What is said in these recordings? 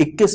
21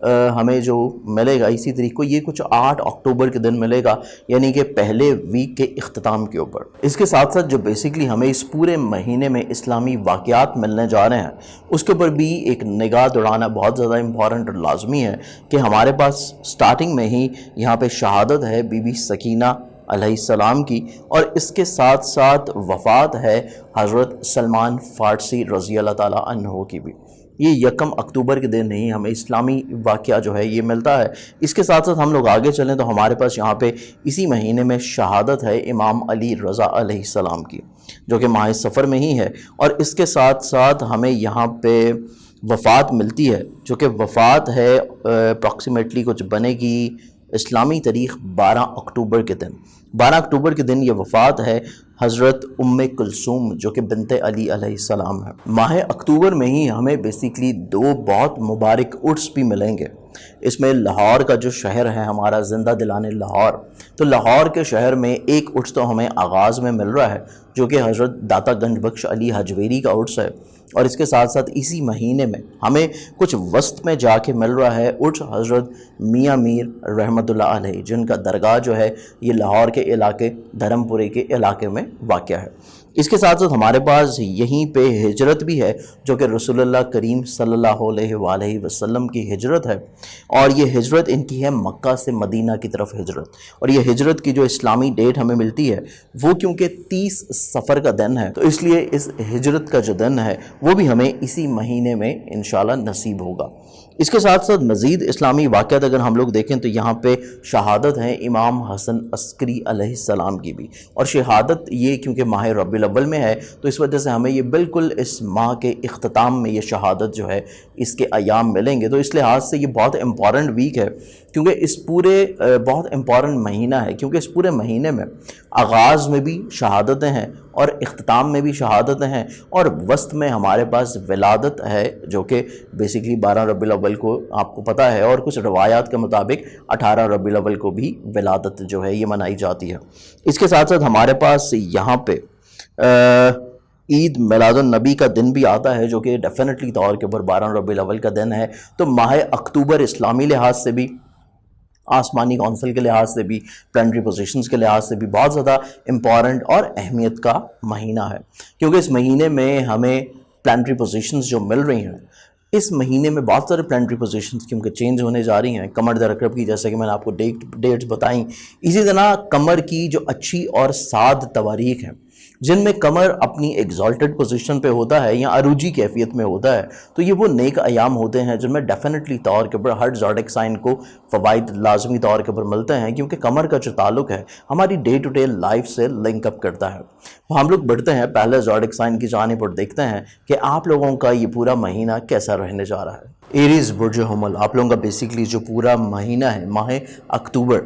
ہمیں جو ملے گا اسی تاریخ کو، یہ کچھ 8 اکتوبر کے دن ملے گا، یعنی کہ پہلے ویک کے اختتام کے اوپر۔ اس کے ساتھ ساتھ جو بیسیکلی ہمیں اس پورے مہینے میں اسلامی واقعات ملنے جا رہے ہیں اس کے اوپر بھی ایک نگاہ دوڑانا بہت زیادہ امپورٹنٹ اور لازمی ہے کہ ہمارے پاس سٹارٹنگ میں ہی یہاں پہ شہادت ہے بی بی سکینہ علیہ السلام کی، اور اس کے ساتھ ساتھ وفات ہے حضرت سلمان فارسی رضی اللہ تعالیٰ عنہ کی بھی۔ یہ 1 اکتوبر کے دن ہی ہمیں اسلامی واقعہ جو ہے یہ ملتا ہے۔ اس کے ساتھ ساتھ ہم لوگ آگے چلیں تو ہمارے پاس یہاں پہ اسی مہینے میں شہادت ہے امام علی رضا علیہ السلام کی، جو کہ ماہ سفر میں ہی ہے، اور اس کے ساتھ ساتھ ہمیں یہاں پہ وفات ملتی ہے، جو کہ وفات ہے اپروکسیمیٹلی کچھ بنے گی اسلامی تاریخ 12 اکتوبر کے دن۔ 12 اکتوبر کے دن یہ وفات ہے حضرت ام کلثوم، جو کہ بنت علی علیہ السلام ہے۔ ماہ اکتوبر میں ہی ہمیں بیسیکلی 2 بہت مبارک عرس بھی ملیں گے۔ اس میں لاہور کا جو شہر ہے ہمارا زندہ دلان لاہور، تو لاہور کے شہر میں ایک عرس تو ہمیں آغاز میں مل رہا ہے جو کہ حضرت داتا گنج بخش علی حجویری کا عرس ہے، اور اس کے ساتھ ساتھ اسی مہینے میں ہمیں کچھ وسط میں جا کے مل رہا ہے عرس حضرت میاں میر رحمۃ اللہ علیہ، جن کا درگاہ جو ہے یہ لاہور کے علاقے دھرم پورے کے علاقے میں واقع ہے۔ اس کے ساتھ ساتھ ہمارے پاس یہیں پہ ہجرت بھی ہے، جو کہ رسول اللہ کریم صلی اللہ علیہ وآلہ وسلم کی ہجرت ہے، اور یہ ہجرت ان کی ہے مکہ سے مدینہ کی طرف ہجرت، اور یہ ہجرت کی جو اسلامی ڈیٹ ہمیں ملتی ہے وہ کیونکہ 30 صفر کا دن ہے، تو اس لیے اس ہجرت کا جو دن ہے وہ بھی ہمیں اسی مہینے میں انشاءاللہ نصیب ہوگا۔ اس کے ساتھ ساتھ مزید اسلامی واقعات اگر ہم لوگ دیکھیں تو یہاں پہ شہادت ہے امام حسن عسکری علیہ السلام کی بھی، اور شہادت یہ کیونکہ ماہ ربیع الاول میں ہے تو اس وجہ سے ہمیں یہ بالکل اس ماہ کے اختتام میں یہ شہادت جو ہے اس کے ایام ملیں گے، تو اس لحاظ سے یہ بہت امپورٹنٹ ویک ہے، کیونکہ اس پورے بہت امپورٹنٹ مہینہ ہے، کیونکہ اس پورے مہینے میں آغاز میں بھی شہادتیں ہیں اور اختتام میں بھی شہادتیں ہیں، اور وسط میں ہمارے پاس ولادت ہے جو کہ بیسیکلی 12 ربیع الاول کو آپ کو پتہ ہے، اور کچھ روایات کے مطابق 18 ربیع الاول کو بھی ولادت جو ہے یہ منائی جاتی ہے۔ اس کے ساتھ ساتھ ہمارے پاس یہاں پہ عید میلاد النبی کا دن بھی آتا ہے، جو کہ ڈیفینیٹلی طور کے اوپر 12 ربیع الاول کا دن ہے، تو ماہ اکتوبر اسلامی لحاظ سے بھی، آسمانی کونسل کے لحاظ سے بھی، پلانٹری پوزیشنز کے لحاظ سے بھی بہت زیادہ امپورٹنٹ اور اہمیت کا مہینہ ہے، کیونکہ اس مہینے میں ہمیں پلانٹری پوزیشنز جو مل رہی ہیں، اس مہینے میں بہت سارے پلانٹری پوزیشنز کیونکہ چینج ہونے جا رہی ہیں، قمر در عقرب کی جیسے کہ میں نے آپ کو ڈیٹس بتائیں، اسی طرح قمر کی جو اچھی اور سعد تواریخ ہیں جن میں قمر اپنی ایگزالٹڈ پوزیشن پہ ہوتا ہے یا عروجی کیفیت میں ہوتا ہے، تو یہ وہ نیک ایام ہوتے ہیں جن میں ڈیفینیٹلی طور کے اوپر ہر زوڈک سائن کو فوائد لازمی طور کے اوپر ملتے ہیں، کیونکہ قمر کا جو تعلق ہے ہماری ڈے ٹو ڈے لائف سے لنک اپ کرتا ہے۔ ہم لوگ بڑھتے ہیں پہلے زوڈک سائن کی جانب اور دیکھتے ہیں کہ آپ لوگوں کا یہ پورا مہینہ کیسا رہنے جا رہا ہے۔ ایریز برج حمل، آپ لوگوں کا بیسیکلی جو پورا مہینہ ہے ماہ اکتوبر،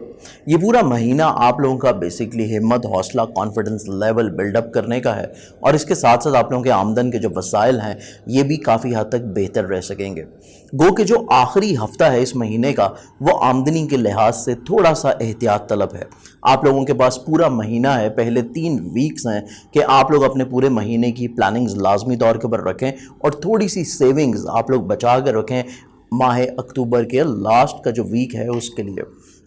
یہ پورا مہینہ آپ لوگوں کا بیسیکلی ہمت، حوصلہ، کانفیڈنس لیول بلڈ اپ کرنے کا ہے، اور اس کے ساتھ ساتھ آپ لوگوں کے آمدن کے جو وسائل ہیں یہ بھی کافی حد تک بہتر رہ سکیں گے۔ گو کہ جو آخری ہفتہ ہے اس مہینے کا وہ آمدنی کے لحاظ سے تھوڑا سا احتیاط طلب ہے۔ آپ لوگوں کے پاس پورا مہینہ ہے، پہلے 3 ویکس ہیں کہ آپ لوگ اپنے پورے مہینے کی پلاننگز لازمی طور کے اوپر رکھیں، اور تھوڑی سی سیونگز آپ لوگ بچا کر رکھیں ماہ اکتوبر کے لاسٹ کا جو ویک ہے اس کے لیے۔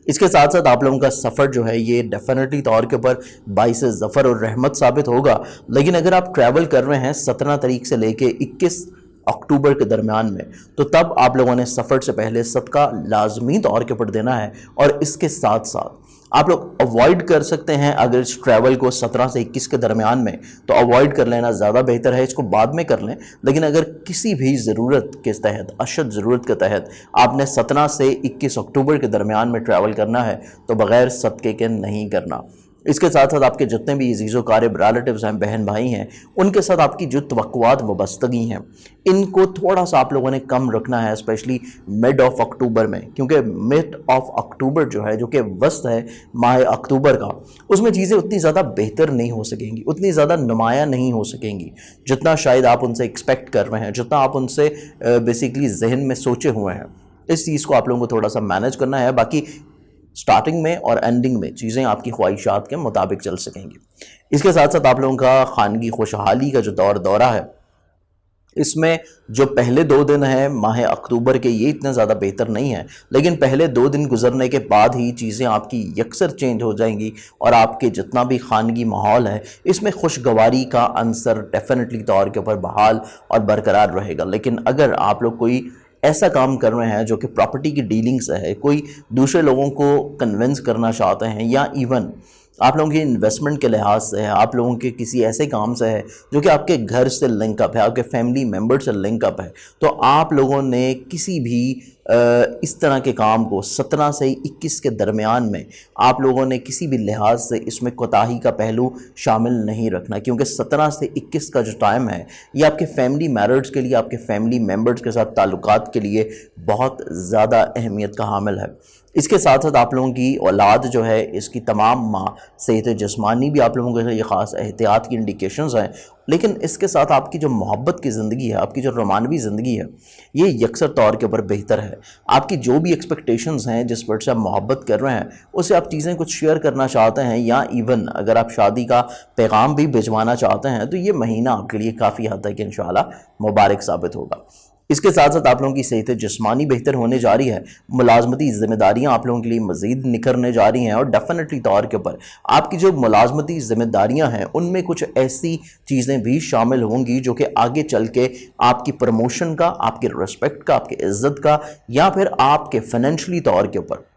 اس کے ساتھ ساتھ آپ لوگوں کا سفر جو ہے یہ ڈیفینیٹلی طور کے اوپر باعث ظفر اور رحمت ثابت ہوگا، لیکن اگر آپ ٹریول کر رہے ہیں 17 تاریخ سے لے کے 21 اکتوبر کے درمیان میں، تو تب آپ لوگوں نے سفر سے پہلے صدقہ لازمی طور کے اوپر دینا ہے، اور اس کے ساتھ ساتھ آپ لوگ اوائڈ کر سکتے ہیں اگر اس ٹریول کو 17 سے 21 کے درمیان میں، تو اوائڈ کر لینا زیادہ بہتر ہے، اس کو بعد میں کر لیں، لیکن اگر کسی بھی ضرورت کے تحت، اشد ضرورت کے تحت آپ نے 17 سے 21 اکتوبر کے درمیان میں ٹریول کرنا ہے تو بغیر صدقے کے نہیں کرنا۔ اس کے ساتھ ساتھ آپ کے جتنے بھی عزیز و قارب ریلیٹیوز ہیں، بہن بھائی ہیں، ان کے ساتھ آپ کی جو توقعات وابستگی ہیں ان کو تھوڑا سا آپ لوگوں نے کم رکھنا ہے، اسپیشلی مڈ آف اکتوبر میں، کیونکہ مڈ آف اکتوبر جو ہے جو کہ وسط ہے ماہ اکتوبر کا، اس میں چیزیں اتنی زیادہ بہتر نہیں ہو سکیں گی، اتنی زیادہ نمایاں نہیں ہو سکیں گی جتنا شاید آپ ان سے ایکسپیکٹ کر رہے ہیں، جتنا آپ ان سے بیسیکلی ذہن میں سوچے ہوئے ہیں۔ اس چیز کو آپ لوگوں کو تھوڑا سا مینیج کرنا ہے، باقی سٹارٹنگ میں اور اینڈنگ میں چیزیں آپ کی خواہشات کے مطابق چل سکیں گی۔ اس کے ساتھ ساتھ آپ لوگوں کا خانگی خوشحالی کا جو دورہ ہے اس میں جو پہلے 2 دن ہیں ماہ اکتوبر کے یہ اتنے زیادہ بہتر نہیں ہیں، لیکن پہلے 2 دن گزرنے کے بعد ہی چیزیں آپ کی یکسر چینج ہو جائیں گی اور آپ کے جتنا بھی خانگی ماحول ہے اس میں خوشگواری کا عنصر ڈیفینیٹلی طور کے اوپر بحال اور برقرار رہے گا۔ لیکن اگر آپ لوگ کوئی ایسا کام کر رہے ہیں جو کہ پراپرٹی کی ڈیلنگ سے ہے، کوئی دوسرے لوگوں کو کنونس کرنا چاہتے ہیں، یا ایون آپ لوگوں کی انویسٹمنٹ کے لحاظ سے ہے، آپ لوگوں کے کسی ایسے کام سے ہے جو کہ آپ کے گھر سے لنک اپ ہے، آپ کے فیملی ممبر سے لنک اپ ہے، تو آپ لوگوں نے کسی بھی اس طرح کے کام کو 17 سے 21 کے درمیان میں آپ لوگوں نے کسی بھی لحاظ سے اس میں کوتاہی کا پہلو شامل نہیں رکھنا، کیونکہ 17 سے 21 کا جو ٹائم ہے یہ آپ کے فیملی میررز کے لیے، آپ کے فیملی ممبرز کے ساتھ تعلقات کے لیے بہت زیادہ اہمیت کا حامل ہے۔ اس کے ساتھ ساتھ آپ لوگوں کی اولاد جو ہے اس کی تمام ماں صحت جسمانی بھی آپ لوگوں کے لیے خاص احتیاط کی انڈیکیشنز ہیں، لیکن اس کے ساتھ آپ کی جو محبت کی زندگی ہے، آپ کی جو رومانوی زندگی ہے، یہ یکسر طور کے اوپر بہتر ہے۔ آپ کی جو بھی ایکسپیکٹیشنز ہیں جس پر سے آپ محبت کر رہے ہیں اسے آپ چیزیں کچھ شیئر کرنا چاہتے ہیں، یا ایون اگر آپ شادی کا پیغام بھی بھجوانا چاہتے ہیں تو یہ مہینہ آپ کے لیے کافی حد تک انشاءاللہ مبارک ثابت ہوگا۔ اس کے ساتھ ساتھ آپ لوگوں کی صحت جسمانی بہتر ہونے جا رہی ہے، ملازمتی ذمہ داریاں آپ لوگوں کے لیے مزید نکھرنے جا رہی ہیں، اور ڈیفینیٹلی طور کے اوپر آپ کی جو ملازمتی ذمہ داریاں ہیں ان میں کچھ ایسی چیزیں بھی شامل ہوں گی جو کہ آگے چل کے آپ کی پروموشن کا، آپ کی رسپیکٹ کا، آپ کی عزت کا، یا پھر آپ کے فائنینشلی طور کے اوپر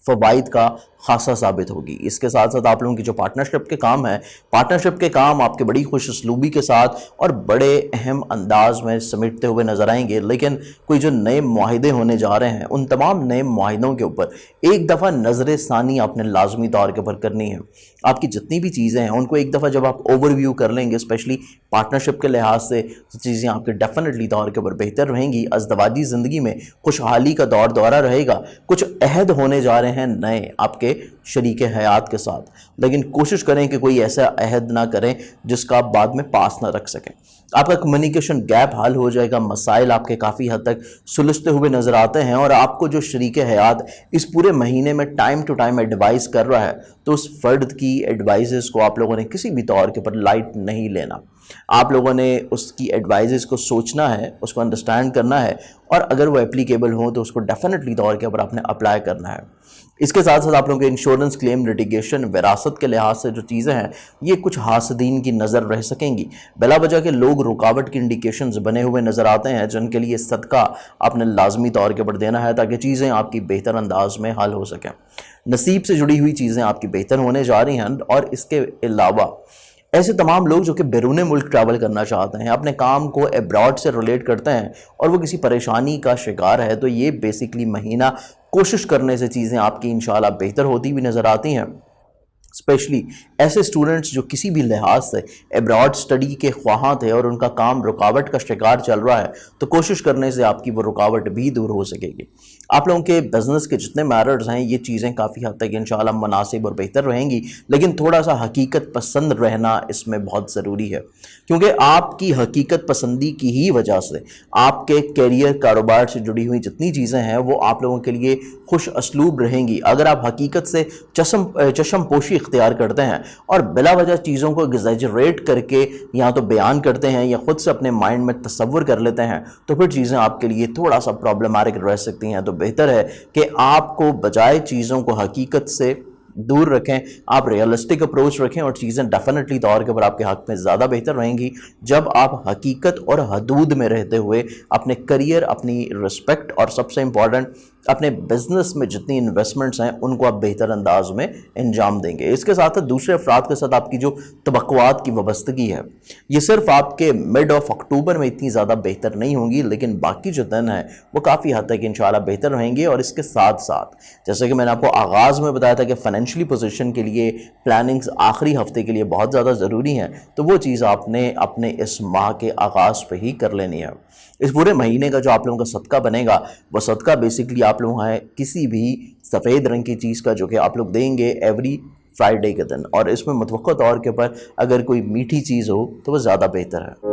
فوائد کا خاصہ ثابت ہوگی۔ اس کے ساتھ ساتھ آپ لوگوں کی جو پارٹنرشپ کے کام ہیں، پارٹنرشپ کے کام آپ کے بڑی خوش اسلوبی کے ساتھ اور بڑے اہم انداز میں سمیٹتے ہوئے نظر آئیں گے، لیکن کوئی جو نئے معاہدے ہونے جا رہے ہیں ان تمام نئے معاہدوں کے اوپر ایک دفعہ نظر ثانی آپ نے لازمی طور کے اوپر کرنی ہے۔ آپ کی جتنی بھی چیزیں ہیں ان کو ایک دفعہ جب آپ اوور ویو کر لیں گے، اسپیشلی پارٹنرشپ کے لحاظ سے، تو چیزیں آپ کے ڈیفینیٹلی طور کے اوپر بہتر رہیں گی۔ ازدواجی زندگی میں خوشحالی کا دورہ رہے گا۔ کچھ عہد ہونے جا رہے ہیں نئے آپ کے شریک حیات کے ساتھ، لیکن کوشش کریں کہ کوئی ایسا عہد نہ کریں جس کا آپ بعد میں پاس نہ رکھ سکیں۔ آپ کا کمیونیکیشن گیپ حل ہو جائے گا، مسائل آپ کے کافی حد تک سلجھتے ہوئے نظر آتے ہیں، اور آپ کو جو شریک حیات اس پورے مہینے میں ٹائم ٹو ٹائم ایڈوائز کر رہا ہے تو اس فرد کی ایڈوائزز کو آپ لوگوں نے کسی بھی طور کے اوپر لائٹ نہیں لینا۔ آپ لوگوں نے اس کی ایڈوائزز کو سوچنا ہے، اس کو انڈرسٹینڈ کرنا ہے، اور اگر وہ اپلیکیبل ہوں تو اس کو ڈیفینیٹلی طور کے اوپر آپ نے اپلائی کرنا ہے۔ اس کے ساتھ ساتھ آپ لوگوں کے انشورنس کلیم، لٹیگیشن، وراثت کے لحاظ سے جو چیزیں ہیں یہ کچھ حاسدین کی نظر رہ سکیں گی۔ بلا وجہ کے لوگ رکاوٹ کی انڈیکیشنز بنے ہوئے نظر آتے ہیں جن کے لیے صدقہ آپ نے لازمی طور کے اوپر دینا ہے تاکہ چیزیں آپ کی بہتر انداز میں حل ہو سکیں۔ نصیب سے جڑی ہوئی چیزیں آپ کی بہتر ہونے جا رہی ہیں، اور اس کے علاوہ ایسے تمام لوگ جو کہ بیرون ملک ٹریول کرنا چاہتے ہیں، اپنے کام کو ایبراڈ سے ریلیٹ کرتے ہیں اور وہ کسی پریشانی کا شکار ہے، تو یہ بیسیکلی مہینہ کوشش کرنے سے چیزیں آپ کی انشاءاللہ بہتر ہوتی بھی نظر آتی ہیں۔ اسپیشلی ایسے اسٹوڈنٹس جو کسی بھی لحاظ سے ایبراڈ سٹڈی کے خواہاں تھے اور ان کا کام رکاوٹ کا شکار چل رہا ہے، تو کوشش کرنے سے آپ کی وہ رکاوٹ بھی دور ہو سکے گی۔ آپ لوگوں کے بزنس کے جتنے میررز ہیں یہ چیزیں کافی حد تک انشاءاللہ مناسب اور بہتر رہیں گی، لیکن تھوڑا سا حقیقت پسند رہنا اس میں بہت ضروری ہے، کیونکہ آپ کی حقیقت پسندی کی ہی وجہ سے آپ کے کیریئر، کاروبار سے جڑی ہوئی جتنی چیزیں ہیں وہ آپ لوگوں کے لیے خوش اسلوب رہیں گی۔ اگر آپ حقیقت سے چشم پوشی اختیار کرتے ہیں اور بلا وجہ چیزوں کو ایگزیجریٹ کر کے یا تو بیان کرتے ہیں یا خود سے اپنے مائنڈ میں تصور کر لیتے ہیں، تو پھر چیزیں آپ کے لیے تھوڑا سا پرابلمٹک رہ سکتی ہیں۔ تو بہتر ہے کہ آپ کو بجائے چیزوں کو حقیقت سے دور رکھیں، آپ ریئلسٹک اپروچ رکھیں، اور چیزیں ڈیفینیٹلی طور کے اوپر آپ کے حق میں زیادہ بہتر رہیں گی جب آپ حقیقت اور حدود میں رہتے ہوئے اپنے کریئر، اپنی رسپیکٹ، اور سب سے امپورٹنٹ اپنے بزنس میں جتنی انویسٹمنٹس ہیں ان کو آپ بہتر انداز میں انجام دیں گے۔ اس کے ساتھ دوسرے افراد کے ساتھ آپ کی جو توقعات کی وابستگی ہے یہ صرف آپ کے مڈ آف اکتوبر میں اتنی زیادہ بہتر نہیں ہوں گی، لیکن باقی جو دن ہیں وہ کافی حد تک انشاءاللہ بہتر رہیں گے۔ اور اس کے ساتھ ساتھ جیسے کہ میں نے آپ کو آغاز میں بتایا تھا کہ فائنینشلی پوزیشن کے لیے پلاننگز آخری ہفتے کے لیے بہت زیادہ ضروری ہیں، تو وہ چیز آپ نے اپنے اس ماہ کے آغاز پہ ہی کر لینی ہے۔ اس پورے مہینے کا جو آپ لوگوں کا صدقہ بنے گا وہ صدقہ بیسیکلی آپ لوگوں ہیں کسی بھی سفید رنگ کی چیز کا جو کہ آپ لوگ دیں گے ایوری فرائیڈے کے دن، اور اس میں متوقع طور کے اوپر اگر کوئی میٹھی چیز ہو تو وہ زیادہ بہتر ہے۔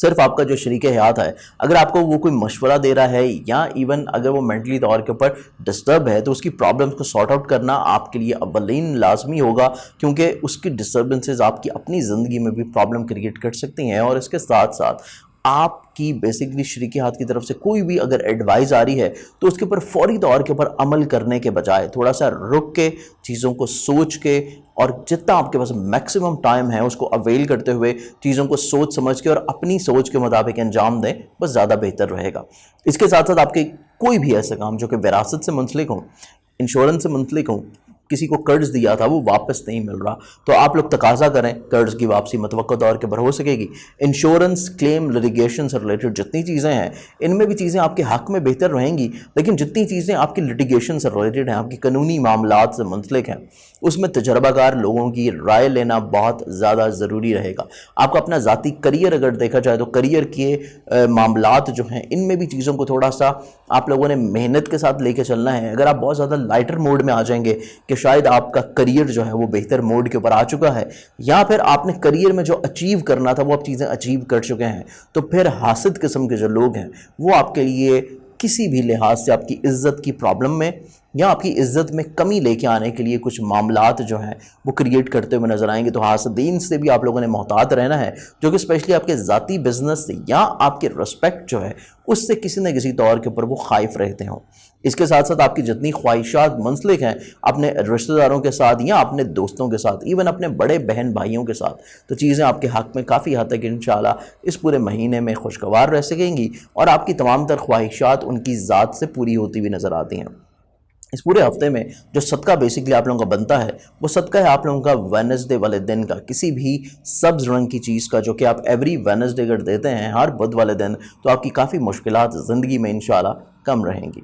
صرف آپ کا جو شریک حیات ہے اگر آپ کو وہ کوئی مشورہ دے رہا ہے یا ایون اگر وہ مینٹلی طور کے اوپر ڈسٹرب ہے تو اس کی پرابلمس کو سارٹ آؤٹ کرنا آپ کے لیے اولین لازمی ہوگا، کیونکہ اس کی ڈسٹربنسز آپ کی اپنی زندگی میں بھی پرابلم کریٹ کر سکتی ہیں۔ اور اس کے ساتھ ساتھ آپ کی بیسکلی شریک ہاتھ کی طرف سے کوئی بھی اگر ایڈوائز آ رہی ہے تو اس کے اوپر فوری طور کے اوپر عمل کرنے کے بجائے تھوڑا سا رک کے چیزوں کو سوچ کے اور جتنا آپ کے پاس میکسیمم ٹائم ہے اس کو اویل کرتے ہوئے چیزوں کو سوچ سمجھ کے اور اپنی سوچ کے مطابق انجام دیں، بس زیادہ بہتر رہے گا۔ اس کے ساتھ ساتھ آپ کے کوئی بھی ایسا کام جو کہ وراثت سے منسلک ہوں، انشورنس سے منسلک ہوں، کسی کو قرض دیا تھا وہ واپس نہیں مل رہا تو آپ لوگ تقاضا کریں، قرض کی واپسی متوقع طور کے اوپر ہو سکے گی۔ انشورنس کلیم لٹیگیشن سے ریلیٹڈ جتنی چیزیں ہیں ان میں بھی چیزیں آپ کے حق میں بہتر رہیں گی، لیکن جتنی چیزیں آپ کی لٹیگیشن سے ریلیٹڈ ہیں، آپ کی قانونی معاملات سے منسلک ہیں، اس میں تجربہ کار لوگوں کی رائے لینا بہت زیادہ ضروری رہے گا۔ آپ کا اپنا ذاتی کریئر اگر دیکھا جائے تو کریئر کے معاملات جو ہیں ان میں بھی چیزوں کو تھوڑا سا آپ لوگوں نے محنت کے ساتھ لے کے چلنا ہے۔ اگر آپ بہت زیادہ لائٹر موڈ میں آ جائیں گے کہ شاید آپ کا کریئر جو ہے وہ بہتر موڈ کے اوپر آ چکا ہے یا پھر آپ نے کریئر میں جو اچیو کرنا تھا وہ آپ چیزیں اچیو کر چکے ہیں، تو پھر حاسد قسم کے جو لوگ ہیں وہ آپ کے لیے کسی بھی لحاظ سے آپ کی عزت کی پرابلم میں یا آپ کی عزت میں کمی لے کے آنے کے لیے کچھ معاملات جو ہیں وہ کریٹ کرتے ہوئے نظر آئیں گے۔ تو حاسدین سے بھی آپ لوگوں نے محتاط رہنا ہے، جو کہ اسپیشلی آپ کے ذاتی بزنس سے یا آپ کے رسپیکٹ جو ہے اس سے کسی نہ کسی طور کے اوپر وہ خائف رہتے ہوں۔ اس کے ساتھ ساتھ آپ کی جتنی خواہشات منسلک ہیں اپنے رشتہ داروں کے ساتھ یا اپنے دوستوں کے ساتھ، ایون اپنے بڑے بہن بھائیوں کے ساتھ، تو چیزیں آپ کے حق میں کافی حد تک انشاءاللہ اس پورے مہینے میں خوشگوار رہ سکیں گی اور آپ کی تمام تر خواہشات ان کی ذات سے پوری ہوتی ہوئی نظر آتی ہیں۔ اس پورے ہفتے میں جو صدقہ بیسکلی آپ لوگوں کا بنتا ہے وہ صدقہ ہے آپ لوگوں کا وینسڈے والے دن کا، کسی بھی سبز رنگ کی چیز کا، جو کہ آپ ایوری وینسڈے اگر دیتے ہیں ہر بدھ والے دن، تو آپ کی کافی مشکلات زندگی میں انشاءاللہ کم رہیں گی۔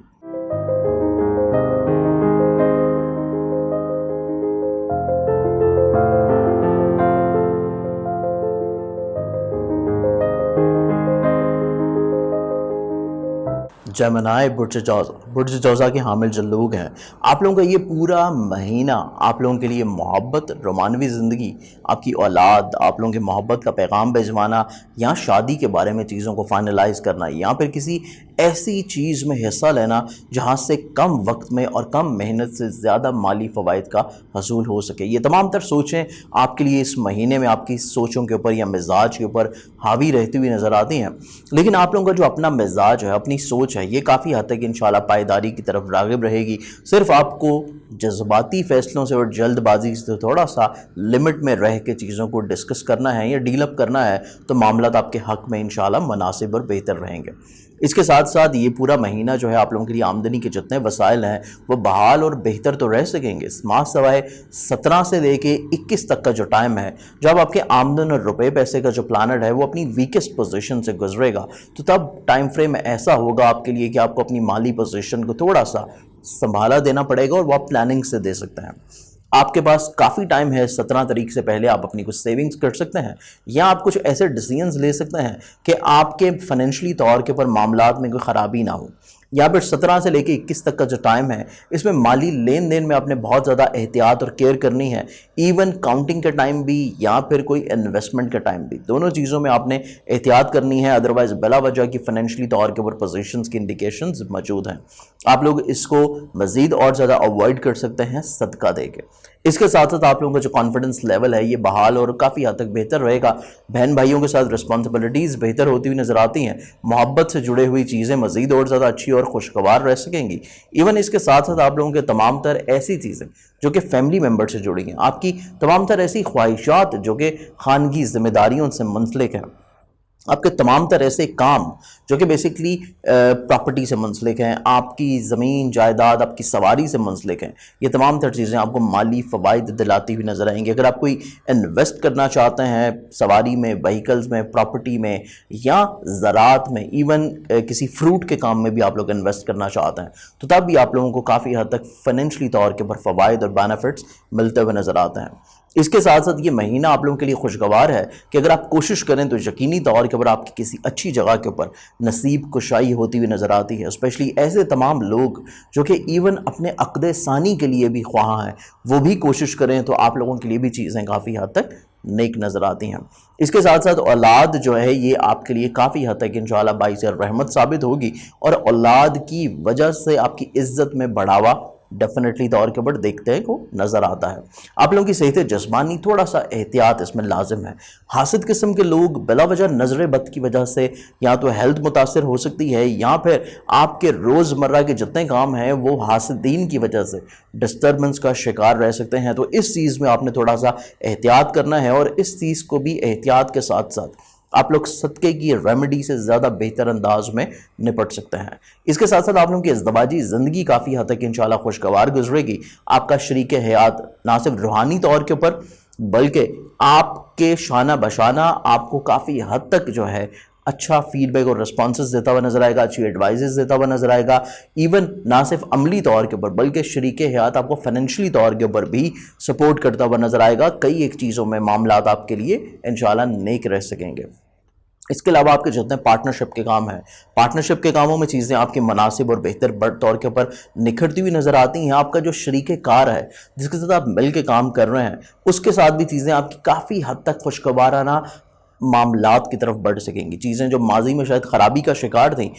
جیمنائی برج جوزا کے حامل جو لوگ ہیں، آپ لوگوں کا یہ پورا مہینہ آپ لوگوں کے لیے محبت، رومانوی زندگی، آپ کی اولاد، آپ لوگوں کے محبت کا پیغام بھجوانا یا شادی کے بارے میں چیزوں کو فائنلائز کرنا یا پھر کسی ایسی چیز میں حصہ لینا جہاں سے کم وقت میں اور کم محنت سے زیادہ مالی فوائد کا حصول ہو سکے، یہ تمام تر سوچیں آپ کے لیے اس مہینے میں آپ کی سوچوں کے اوپر یا مزاج کے اوپر حاوی رہتی ہوئی نظر آتی ہیں۔ لیکن آپ لوگوں کا جو اپنا مزاج ہے، اپنی سوچ ہے، یہ کافی حد تک انشاءاللہ پائیداری کی طرف راغب رہے گی۔ صرف آپ کو جذباتی فیصلوں سے اور جلد بازی سے تھوڑا سا لمٹ میں رہ کے چیزوں کو ڈسکس کرنا ہے یا ڈیل اپ کرنا ہے، تو معاملات آپ کے حق میں انشاءاللہ مناسب اور بہتر رہیں گے۔ اس کے ساتھ ساتھ یہ پورا مہینہ جو ہے آپ لوگوں کے لیے آمدنی کے جتنے وسائل ہیں وہ بحال اور بہتر تو رہ سکیں گے، ماہ سوائے 17 سے لے کے 21 تک کا جو ٹائم ہے، جب آپ کے آمدن اور روپے پیسے کا جو پلانٹ ہے وہ اپنی ویکسٹ پوزیشن سے گزرے گا، تو تب ٹائم فریم ایسا ہوگا آپ کے لیے کہ آپ کو اپنی مالی پوزیشن کو تھوڑا سا سنبھالا دینا پڑے گا اور وہ آپ پلاننگ سے دے سکتے ہیں۔ آپ کے پاس کافی ٹائم ہے، 17 تاریخ سے پہلے آپ اپنی کچھ سیونگز کر سکتے ہیں یا آپ کچھ ایسے ڈیسیژنز لے سکتے ہیں کہ آپ کے فائنینشلی طور کے اوپر معاملات میں کوئی خرابی نہ ہو، یا پھر 17 سے لے کے 21 تک کا جو ٹائم ہے اس میں مالی لین دین میں آپ نے بہت زیادہ احتیاط اور کیئر کرنی ہے، ایون کاؤنٹنگ کا ٹائم بھی یا پھر کوئی انویسٹمنٹ کا ٹائم بھی، دونوں چیزوں میں آپ نے احتیاط کرنی ہے، ادروائز بلا وجہ کی فائنینشلی طور کے اوپر پوزیشنز کی انڈیکیشنز موجود ہیں۔ آپ لوگ اس کو مزید اور زیادہ اوائڈ کر سکتے ہیں صدقہ دے کے۔ اس کے ساتھ ساتھ آپ لوگوں کا جو کانفیڈنس لیول ہے یہ بحال اور کافی حد تک بہتر رہے گا، بہن بھائیوں کے ساتھ رسپانسبلٹیز بہتر ہوتی ہوئی نظر آتی ہیں، محبت سے جڑے ہوئی چیزیں مزید اور زیادہ اچھی اور خوشگوار رہ سکیں گی۔ ایون اس کے ساتھ ساتھ آپ لوگوں کے تمام تر ایسی چیزیں جو کہ فیملی ممبر سے جڑی ہیں، آپ کی تمام تر ایسی خواہشات جو کہ خانگی ذمہ داریوں سے منسلک ہیں، آپ کے تمام تر ایسے کام جو کہ بیسکلی پراپرٹی سے منسلک ہیں، آپ کی زمین جائیداد، آپ کی سواری سے منسلک ہیں، یہ تمام تر چیزیں آپ کو مالی فوائد دلاتی ہوئی نظر آئیں گی۔ اگر آپ کوئی انویسٹ کرنا چاہتے ہیں سواری میں، وہیکلز میں، پراپرٹی میں یا زراعت میں، ایون کسی فروٹ کے کام میں بھی آپ لوگ انویسٹ کرنا چاہتے ہیں، تو تب بھی آپ لوگوں کو کافی حد تک فائنینشلی طور کے پر فوائد اور بینیفٹس ملتے ہوئے نظر آتے ہیں۔ اس کے ساتھ ساتھ یہ مہینہ آپ لوگوں کے لیے خوشگوار ہے کہ اگر آپ کوشش کریں تو یقینی طور کے اوپر آپ کی کسی اچھی جگہ کے اوپر نصیب کشائی ہوتی ہوئی نظر آتی ہے، اسپیشلی ایسے تمام لوگ جو کہ ایون اپنے عقد ثانی کے لیے بھی خواہاں ہیں، وہ بھی کوشش کریں تو آپ لوگوں کے لیے بھی چیزیں کافی حد تک نیک نظر آتی ہیں۔ اس کے ساتھ ساتھ اولاد جو ہے یہ آپ کے لیے کافی حد تک انشاءاللہ باعث رحمت ثابت ہوگی، اور اولاد کی وجہ سے آپ کی عزت میں بڑھاوا ڈیفینیٹلی طور کے اوپر دیکھتے کو نظر آتا ہے۔ آپ لوگوں کی صحت جسمانی تھوڑا سا احتیاط اس میں لازم ہے۔ حاسد قسم کے لوگ بلا وجہ نظر بد کی وجہ سے یا تو ہیلتھ متاثر ہو سکتی ہے، یا پھر آپ کے روزمرہ کے جتنے کام ہیں وہ حاسدین کی وجہ سے ڈسٹربنس کا شکار رہ سکتے ہیں۔ تو اس چیز میں آپ نے تھوڑا سا احتیاط کرنا ہے، اور اس چیز کو بھی احتیاط کے ساتھ ساتھ آپ لوگ صدقے کی ریمیڈی سے زیادہ بہتر انداز میں نپٹ سکتے ہیں۔ اس کے ساتھ ساتھ آپ لوگوں کی ازدواجی زندگی کافی حد تک انشاءاللہ خوشگوار گزرے گی۔ آپ کا شریک حیات نہ صرف روحانی طور کے اوپر بلکہ آپ کے شانہ بشانہ آپ کو کافی حد تک جو ہے اچھا فیڈ بیک اور رسپانسز دیتا ہوا نظر آئے گا، اچھی ایڈوائزز دیتا ہوا نظر آئے گا۔ ایون نہ صرف عملی طور کے اوپر بلکہ شریک حیات آپ کو فائنینشلی طور کے اوپر بھی سپورٹ کرتا ہوا نظر آئے گا۔ کئی ایک چیزوں میں معاملات آپ کے لیے انشاءاللہ نیک رہ سکیں گے۔ اس کے علاوہ آپ کے جتنے پارٹنرشپ کے کام ہیں، پارٹنرشپ کے کاموں میں چیزیں آپ کی مناسب اور بہتر طور کے اوپر نکھرتی ہوئی نظر آتی ہیں۔ آپ کا جو شریک کار ہے جس کے ساتھ آپ مل کے کام کر رہے ہیں، اس کے ساتھ بھی چیزیں آپ کی کافی حد تک خوشگوارانہ معاملات کی طرف بڑھ سکیں گی۔ چیزیں جو ماضی میں شاید خرابی کا شکار تھیں،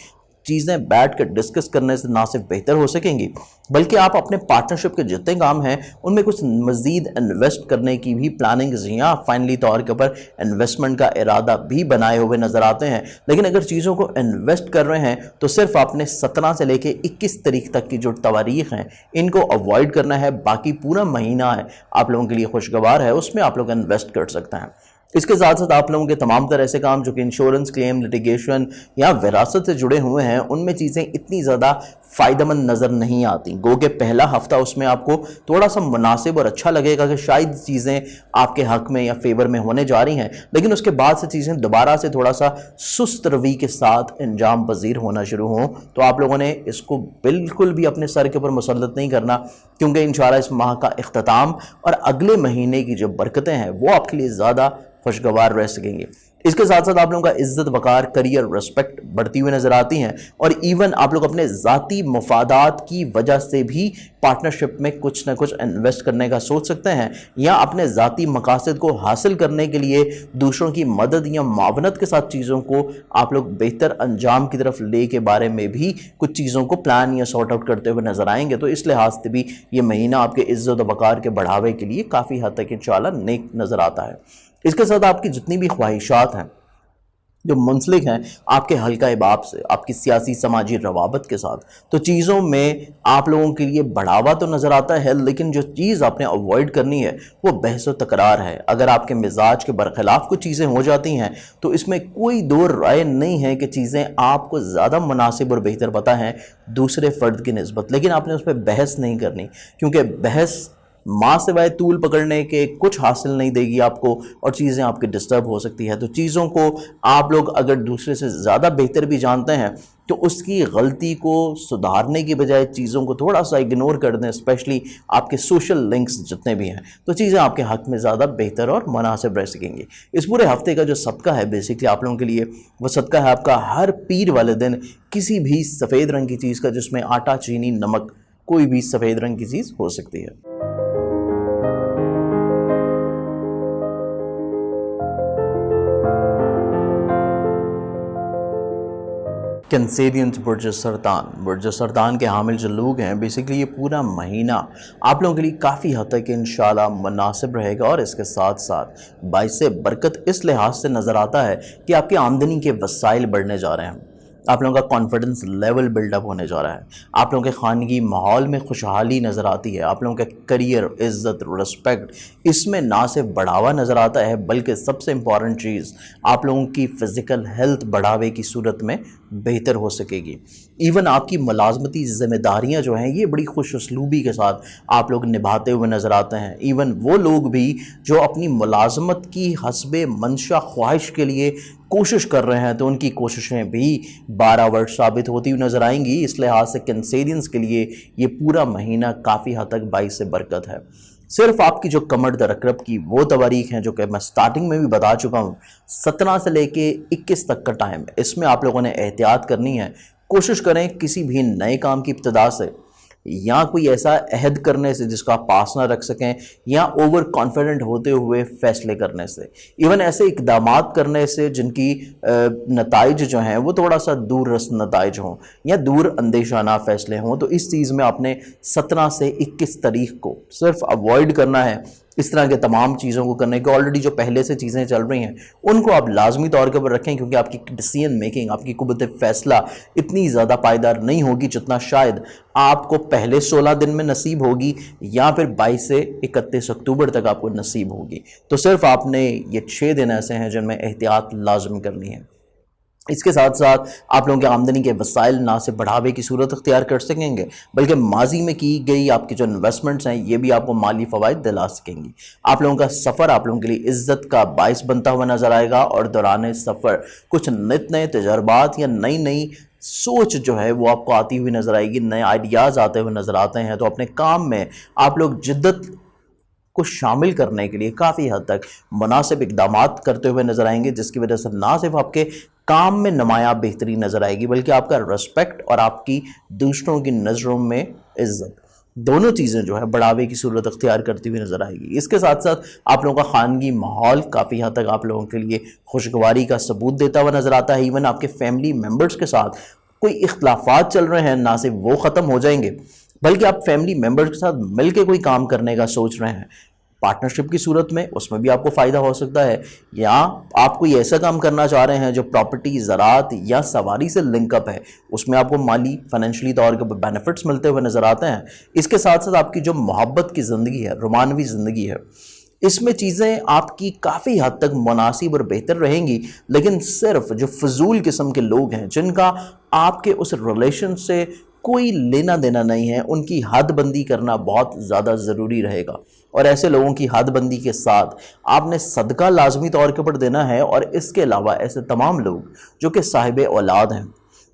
چیزیں بیٹھ کر ڈسکس کرنے سے نہ صرف بہتر ہو سکیں گی بلکہ آپ اپنے پارٹنرشپ کے جتنے کام ہیں ان میں کچھ مزید انویسٹ کرنے کی بھی پلاننگز یا فائنلی طور کے اوپر انویسٹمنٹ کا ارادہ بھی بنائے ہوئے نظر آتے ہیں۔ لیکن اگر چیزوں کو انویسٹ کر رہے ہیں تو صرف آپ نے 17 سے لے کے 21 تاریخ تک کی جو تواریخ ہیں ان کو اوائڈ کرنا ہے۔ باقی پورا مہینہ ہے آپ لوگوں کے لیے خوشگوار ہے، اس میں آپ لوگ انویسٹ کر سکتے ہیں۔ اس کے ساتھ ساتھ آپ لوگوں کے تمام طرح ایسے کام جو کہ انشورنس کلیم، لیٹیگیشن یا وراثت سے جڑے ہوئے ہیں ان میں چیزیں اتنی زیادہ فائدہ مند نظر نہیں آتی۔ گو کہ پہلا ہفتہ اس میں آپ کو تھوڑا سا مناسب اور اچھا لگے گا کہ شاید چیزیں آپ کے حق میں یا فیور میں ہونے جا رہی ہیں، لیکن اس کے بعد سے چیزیں دوبارہ سے تھوڑا سا سست روی کے ساتھ انجام پذیر ہونا شروع ہوں۔ تو آپ لوگوں نے اس کو بالکل بھی اپنے سر کے اوپر مسلط نہیں کرنا، کیونکہ انشاءاللہ اس ماہ کا اختتام اور اگلے مہینے کی جو برکتیں ہیں وہ آپ کے لیے زیادہ خوشگوار رہ سکیں گے۔ اس کے ساتھ ساتھ آپ لوگوں کا عزت وقار، کریئر، رسپیکٹ بڑھتی ہوئی نظر آتی ہیں، اور ایون آپ لوگ اپنے ذاتی مفادات کی وجہ سے بھی پارٹنرشپ میں کچھ نہ کچھ انویسٹ کرنے کا سوچ سکتے ہیں، یا اپنے ذاتی مقاصد کو حاصل کرنے کے لیے دوسروں کی مدد یا معاونت کے ساتھ چیزوں کو آپ لوگ بہتر انجام کی طرف لے کے بارے میں بھی کچھ چیزوں کو پلان یا سارٹ آؤٹ کرتے ہوئے نظر آئیں گے۔ تو اس لحاظ سے بھی یہ مہینہ آپ کے عزت و وقار کے بڑھاوے کے لیے کافی حد تک انشاءاللہ نیک نظر آتا ہے۔ اس کے ساتھ آپ کی جتنی بھی خواہشات ہیں جو منسلک ہیں آپ کے حلقہ احباب سے، آپ کی سیاسی سماجی روابط کے ساتھ، تو چیزوں میں آپ لوگوں کے لیے بڑھاوا تو نظر آتا ہے، لیکن جو چیز آپ نے اوائڈ کرنی ہے وہ بحث و تکرار ہے۔ اگر آپ کے مزاج کے برخلاف کچھ چیزیں ہو جاتی ہیں تو اس میں کوئی دو رائے نہیں ہے کہ چیزیں آپ کو زیادہ مناسب اور بہتر پتہ ہیں دوسرے فرد کی نسبت، لیکن آپ نے اس پہ بحث نہیں کرنی، کیونکہ بحث ماں سوائے طول پکڑنے کے کچھ حاصل نہیں دے گی آپ کو، اور چیزیں آپ کی ڈسٹرب ہو سکتی ہے۔ تو چیزوں کو آپ لوگ اگر دوسرے سے زیادہ بہتر بھی جانتے ہیں تو اس کی غلطی کو سدھارنے کی بجائے چیزوں کو تھوڑا سا اگنور کر دیں، اسپیشلی آپ کے سوشل لنکس جتنے بھی ہیں، تو چیزیں آپ کے حق میں زیادہ بہتر اور مناسب رہ سکیں گی۔ اس پورے ہفتے کا جو صدقہ ہے بیسکلی آپ لوگوں کے لیے وہ صدقہ ہے آپ کا ہر پیر والے دن کسی بھی سفید رنگ کی چیز کا، جس میں آٹا، چینی، نمک، کوئی بھی سفید رنگ کی چیز ہو سکتی ہے۔ کینسیرینز برج سرطان کے حامل جو لوگ ہیں بیسکلی یہ پورا مہینہ آپ لوگوں کے لیے کافی حد تک انشاءاللہ مناسب رہے گا، اور اس کے ساتھ ساتھ باعث برکت اس لحاظ سے نظر آتا ہے کہ آپ کی آمدنی کے وسائل بڑھنے جا رہے ہیں، آپ لوگوں کا کانفیڈنس لیول بلڈ اپ ہونے جا رہا ہے، آپ لوگوں کے خانگی ماحول میں خوشحالی نظر آتی ہے، آپ لوگوں کے کریئر، عزت، رسپیکٹ اس میں نہ صرف بڑھاوا نظر آتا ہے بلکہ سب سے امپورٹنٹ چیز آپ لوگوں کی فزیکل ہیلتھ بڑھاوے کی صورت میں بہتر ہو سکے گی۔ ایون آپ کی ملازمتی ذمہ داریاں جو ہیں یہ بڑی خوش اسلوبی کے ساتھ آپ لوگ نبھاتے ہوئے نظر آتے ہیں۔ ایون وہ لوگ بھی جو اپنی ملازمت کی حسب منشا خواہش کے لیے کوشش کر رہے ہیں تو ان کی کوششیں بھی بارآور ثابت ہوتی ہوئی نظر آئیں گی۔ اس لحاظ سے کینسیرینز کے لیے یہ پورا مہینہ کافی حد تک باعث برکت ہے۔ صرف آپ کی جو کمر در عقرب کی وہ تواریخ ہیں جو کہ میں سٹارٹنگ میں بھی بتا چکا ہوں، 17 سے لے کے 21 تک کا ٹائم، اس میں آپ لوگوں نے احتیاط کرنی ہے۔ کوشش کریں کسی بھی نئے کام کی ابتدا سے یا کوئی ایسا عہد کرنے سے جس کو آپ پاس نہ رکھ سکیں, یا اوور کانفیڈنٹ ہوتے ہوئے فیصلے کرنے سے, ایون ایسے اقدامات کرنے سے جن کی نتائج جو ہیں وہ تھوڑا سا دور رس نتائج ہوں یا دور اندیشانہ فیصلے ہوں. تو اس چیز میں آپ نے 17 سے 21 تاریخ کو صرف اوائڈ کرنا ہے اس طرح کے تمام چیزوں کو کرنے کے. آلریڈی جو پہلے سے چیزیں چل رہی ہیں ان کو آپ لازمی طور کے اوپر رکھیں, کیونکہ آپ کی ڈیسیژن میکنگ, آپ کی قوت فیصلہ اتنی زیادہ پائیدار نہیں ہوگی جتنا شاید آپ کو پہلے 16 دن میں نصیب ہوگی یا پھر 22 سے 31 اکتوبر تک آپ کو نصیب ہوگی. تو صرف آپ نے یہ 6 دن ایسے ہیں جن میں احتیاط لازم کرنی ہے. اس کے ساتھ ساتھ آپ لوگوں کے آمدنی کے وسائل نہ صرف بڑھاوے کی صورت اختیار کر سکیں گے بلکہ ماضی میں کی گئی آپ کی جو انویسٹمنٹس ہیں یہ بھی آپ کو مالی فوائد دلا سکیں گی. آپ لوگوں کا سفر آپ لوگوں کے لیے عزت کا باعث بنتا ہوا نظر آئے گا, اور دوران سفر کچھ نئے تجربات یا نئی سوچ جو ہے وہ آپ کو آتی ہوئی نظر آئے گی, نئے آئیڈیاز آتے ہوئے نظر آتے ہیں. تو اپنے کام میں آپ لوگ جدت کو شامل کرنے کے لیے کافی حد تک مناسب اقدامات کرتے ہوئے نظر آئیں گے, جس کی وجہ سے نہ صرف آپ کے کام میں نمایاں بہتری نظر آئے گی بلکہ آپ کا رسپیکٹ اور آپ کی دوسروں کی نظروں میں عزت, دونوں چیزیں جو ہے بڑھاوے کی صورت اختیار کرتی ہوئی نظر آئے گی. اس کے ساتھ ساتھ آپ لوگوں کا خانگی ماحول کافی حد تک آپ لوگوں کے لیے خوشگواری کا ثبوت دیتا ہوا نظر آتا ہے. ایون آپ کے فیملی ممبرز کے ساتھ کوئی اختلافات چل رہے ہیں نہ صرف وہ ختم ہو جائیں گے بلکہ آپ فیملی ممبرز کے ساتھ مل کے کوئی کام کرنے کا سوچ رہے ہیں پارٹنرشپ کی صورت میں, اس میں بھی آپ کو فائدہ ہو سکتا ہے. یا آپ کوئی ایسا کام کرنا چاہ رہے ہیں جو پراپرٹی, زراعت یا سواری سے لنک اپ ہے, اس میں آپ کو مالی فائنینشلی طور کے بینیفٹس ملتے ہوئے نظر آتے ہیں. اس کے ساتھ ساتھ آپ کی جو محبت کی زندگی ہے, رومانوی زندگی ہے, اس میں چیزیں آپ کی کافی حد تک مناسب اور بہتر رہیں گی. لیکن صرف جو فضول قسم کے لوگ ہیں جن کا آپ کے اس ریلیشن سے کوئی لینا دینا نہیں ہے, ان کی حد بندی کرنا بہت زیادہ ضروری رہے گا. اور ایسے لوگوں کی حد بندی کے ساتھ آپ نے صدقہ لازمی طور کے اوپر دینا ہے. اور اس کے علاوہ ایسے تمام لوگ جو کہ صاحب اولاد ہیں,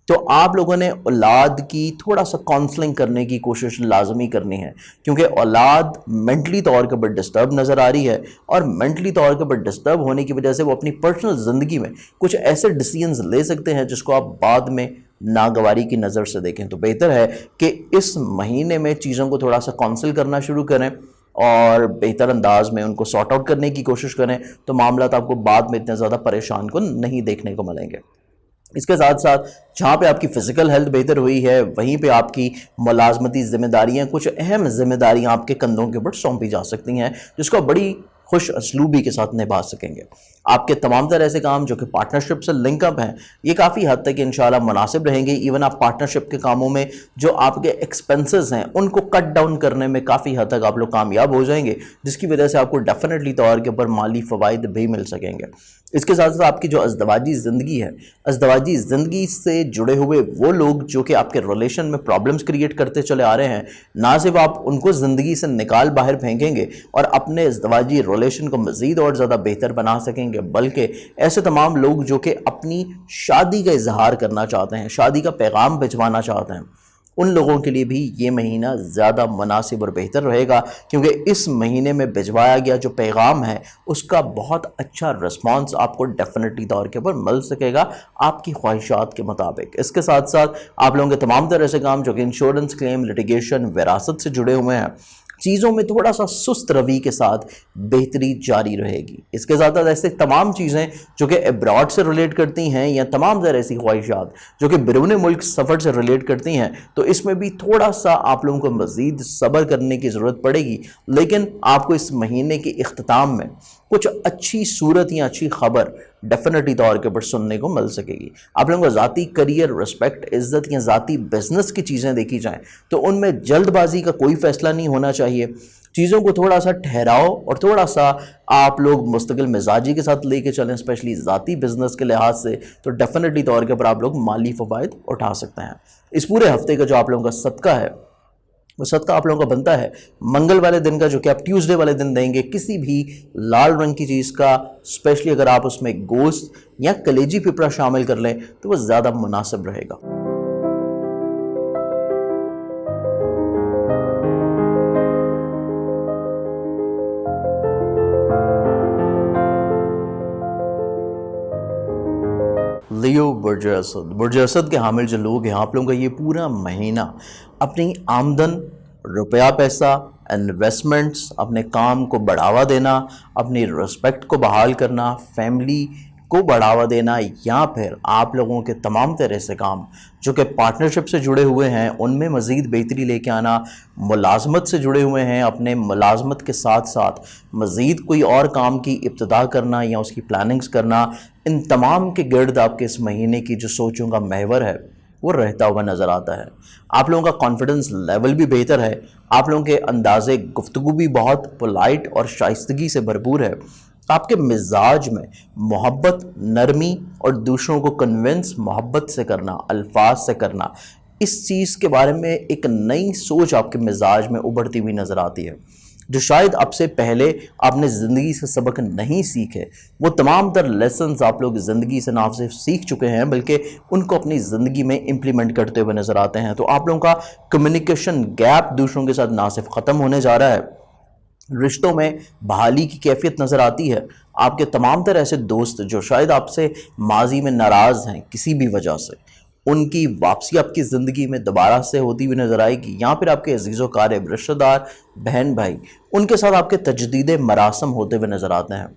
تو آپ لوگوں نے اولاد کی تھوڑا سا کاؤنسلنگ کرنے کی کوشش لازمی کرنی ہے, کیونکہ اولاد مینٹلی طور کے اوپر ڈسٹرب نظر آ رہی ہے, اور مینٹلی طور کے اوپر ڈسٹرب ہونے کی وجہ سے وہ اپنی پرسنل زندگی میں کچھ ایسے ڈیسیژنز لے سکتے ہیں جس کو آپ بعد میں ناگواری کی نظر سے دیکھیں. تو بہتر ہے کہ اس مہینے میں چیزوں کو تھوڑا سا کاؤنسل کرنا شروع کریں اور بہتر انداز میں ان کو سارٹ آؤٹ کرنے کی کوشش کریں, تو معاملات آپ کو بعد میں اتنے زیادہ پریشان کو نہیں دیکھنے کو ملیں گے. اس کے ساتھ ساتھ جہاں پہ آپ کی فزیکل ہیلتھ بہتر ہوئی ہے وہیں پہ آپ کی ملازمتی ذمہ داریاں, کچھ اہم ذمہ داریاں آپ کے کندھوں کے اوپر سونپی جا سکتی ہیں جس کو بڑی خوش اسلوبی کے ساتھ نبھا سکیں گے. آپ کے تمام تر ایسے کام جو کہ پارٹنرشپ سے لنک اپ ہیں یہ کافی حد تک انشاءاللہ مناسب رہیں گے. ایون آپ پارٹنرشپ کے کاموں میں جو آپ کے ایکسپنسز ہیں ان کو کٹ ڈاؤن کرنے میں کافی حد تک آپ لوگ کامیاب ہو جائیں گے, جس کی وجہ سے آپ کو ڈیفینیٹلی طور کے اوپر مالی فوائد بھی مل سکیں گے. اس کے ساتھ ساتھ آپ کی جو ازدواجی زندگی ہے, ازدواجی زندگی سے جڑے ہوئے وہ لوگ جو کہ آپ کے ریلیشن میں پرابلمز کریٹ کرتے چلے آ رہے ہیں, نہ صرف آپ ان کو زندگی سے نکال باہر پھینکیں گے اور اپنے ازدواجی ریلیشن کو مزید اور زیادہ بہتر بنا سکیں گے, بلکہ ایسے تمام لوگ جو کہ اپنی شادی کا اظہار کرنا چاہتے ہیں, شادی کا پیغام بھجوانا چاہتے ہیں, ان لوگوں کے لیے بھی یہ مہینہ زیادہ مناسب اور بہتر رہے گا, کیونکہ اس مہینے میں بھجوایا گیا جو پیغام ہے اس کا بہت اچھا رسپانس آپ کو ڈیفینیٹلی طور کے اوپر مل سکے گا آپ کی خواہشات کے مطابق. اس کے ساتھ ساتھ آپ لوگوں کے تمام طرح سے کام جو کہ انشورنس کلیم, لٹیگیشن, وراثت سے جڑے ہوئے ہیں, چیزوں میں تھوڑا سا سست روی کے ساتھ بہتری جاری رہے گی. اس کے ساتھ ایسے تمام چیزیں جو کہ ابراڈ سے ریلیٹ کرتی ہیں یا تمام طرح ایسی خواہشات جو کہ بیرون ملک سفر سے ریلیٹ کرتی ہیں, تو اس میں بھی تھوڑا سا آپ لوگوں کو مزید صبر کرنے کی ضرورت پڑے گی. لیکن آپ کو اس مہینے کے اختتام میں کچھ اچھی صورت یا اچھی خبر ڈیفینیٹلی طور کے اوپر سننے کو مل سکے گی. آپ لوگوں کو ذاتی کریئر, رسپیکٹ, عزت یا ذاتی بزنس کی چیزیں دیکھی جائیں تو ان میں جلد بازی کا کوئی فیصلہ نہیں ہونا چاہیے. چیزوں کو تھوڑا سا ٹھہراؤ اور تھوڑا سا آپ لوگ مستقل مزاجی کے ساتھ لے کے چلیں, اسپیشلی ذاتی بزنس کے لحاظ سے, تو ڈیفینیٹلی طور کے اوپر آپ لوگ مالی فوائد اٹھا سکتے ہیں. اس پورے ہفتے کا جو آپ لوگوں کا صدقہ ہے وہ صدقہ آپ لوگوں کا بنتا ہے منگل والے دن کا, جو کہ آپ ٹیوزڈے والے دن دیں گے, کسی بھی لال رنگ کی چیز کا, اسپیشلی اگر آپ اس میں گوشت یا کلیجی پپڑا شامل کر لیں تو وہ زیادہ مناسب رہے گا. لیو برج اسد. برج اسد کے حامل جو لوگ ہیں آپ لوگوں کا یہ پورا مہینہ اپنی آمدن، روپیہ پیسہ، انویسٹمنٹس، اپنے کام کو بڑھاوا دینا، اپنی رسپیکٹ کو بحال کرنا، فیملی کو بڑھاوا دینا، یا پھر آپ لوگوں کے تمام طرح سے کام جو کہ پارٹنرشپ سے جڑے ہوئے ہیں ان میں مزید بہتری لے کے آنا، ملازمت سے جڑے ہوئے ہیں اپنے ملازمت کے ساتھ ساتھ مزید کوئی اور کام کی ابتدا کرنا یا اس کی پلاننگز کرنا، ان تمام کے گرد آپ کے اس مہینے کی جو سوچوں کا محور ہے وہ رہتا ہوا نظر آتا ہے. آپ لوگوں کا کانفیڈنس لیول بھی بہتر ہے، آپ لوگوں کے انداز گفتگو بھی بہت پولائٹ اور شائستگی سے بھرپور ہے. آپ کے مزاج میں محبت، نرمی اور دوسروں کو کنونس محبت سے کرنا، الفاظ سے کرنا، اس چیز کے بارے میں ایک نئی سوچ آپ کے مزاج میں ابھرتی ہوئی نظر آتی ہے، جو شاید اب سے پہلے آپ نے زندگی سے سبق نہیں سیکھے. وہ تمام تر لیسنز آپ لوگ زندگی سے نہ صرف سیکھ چکے ہیں بلکہ ان کو اپنی زندگی میں امپلیمنٹ کرتے ہوئے نظر آتے ہیں. تو آپ لوگوں کا کمیونیکیشن گیپ دوسروں کے ساتھ نہ صرف ختم ہونے جا رہا ہے، رشتوں میں بحالی کی کیفیت نظر آتی ہے. آپ کے تمام تر ایسے دوست جو شاید آپ سے ماضی میں ناراض ہیں کسی بھی وجہ سے، ان کی واپسی آپ کی زندگی میں دوبارہ سے ہوتی ہوئی نظر آئے گی. یا پھر آپ کے عزیز و قارب رشتہ دار، بہن بھائی، ان کے ساتھ آپ کے تجدید مراسم ہوتے ہوئے نظر آتے ہیں.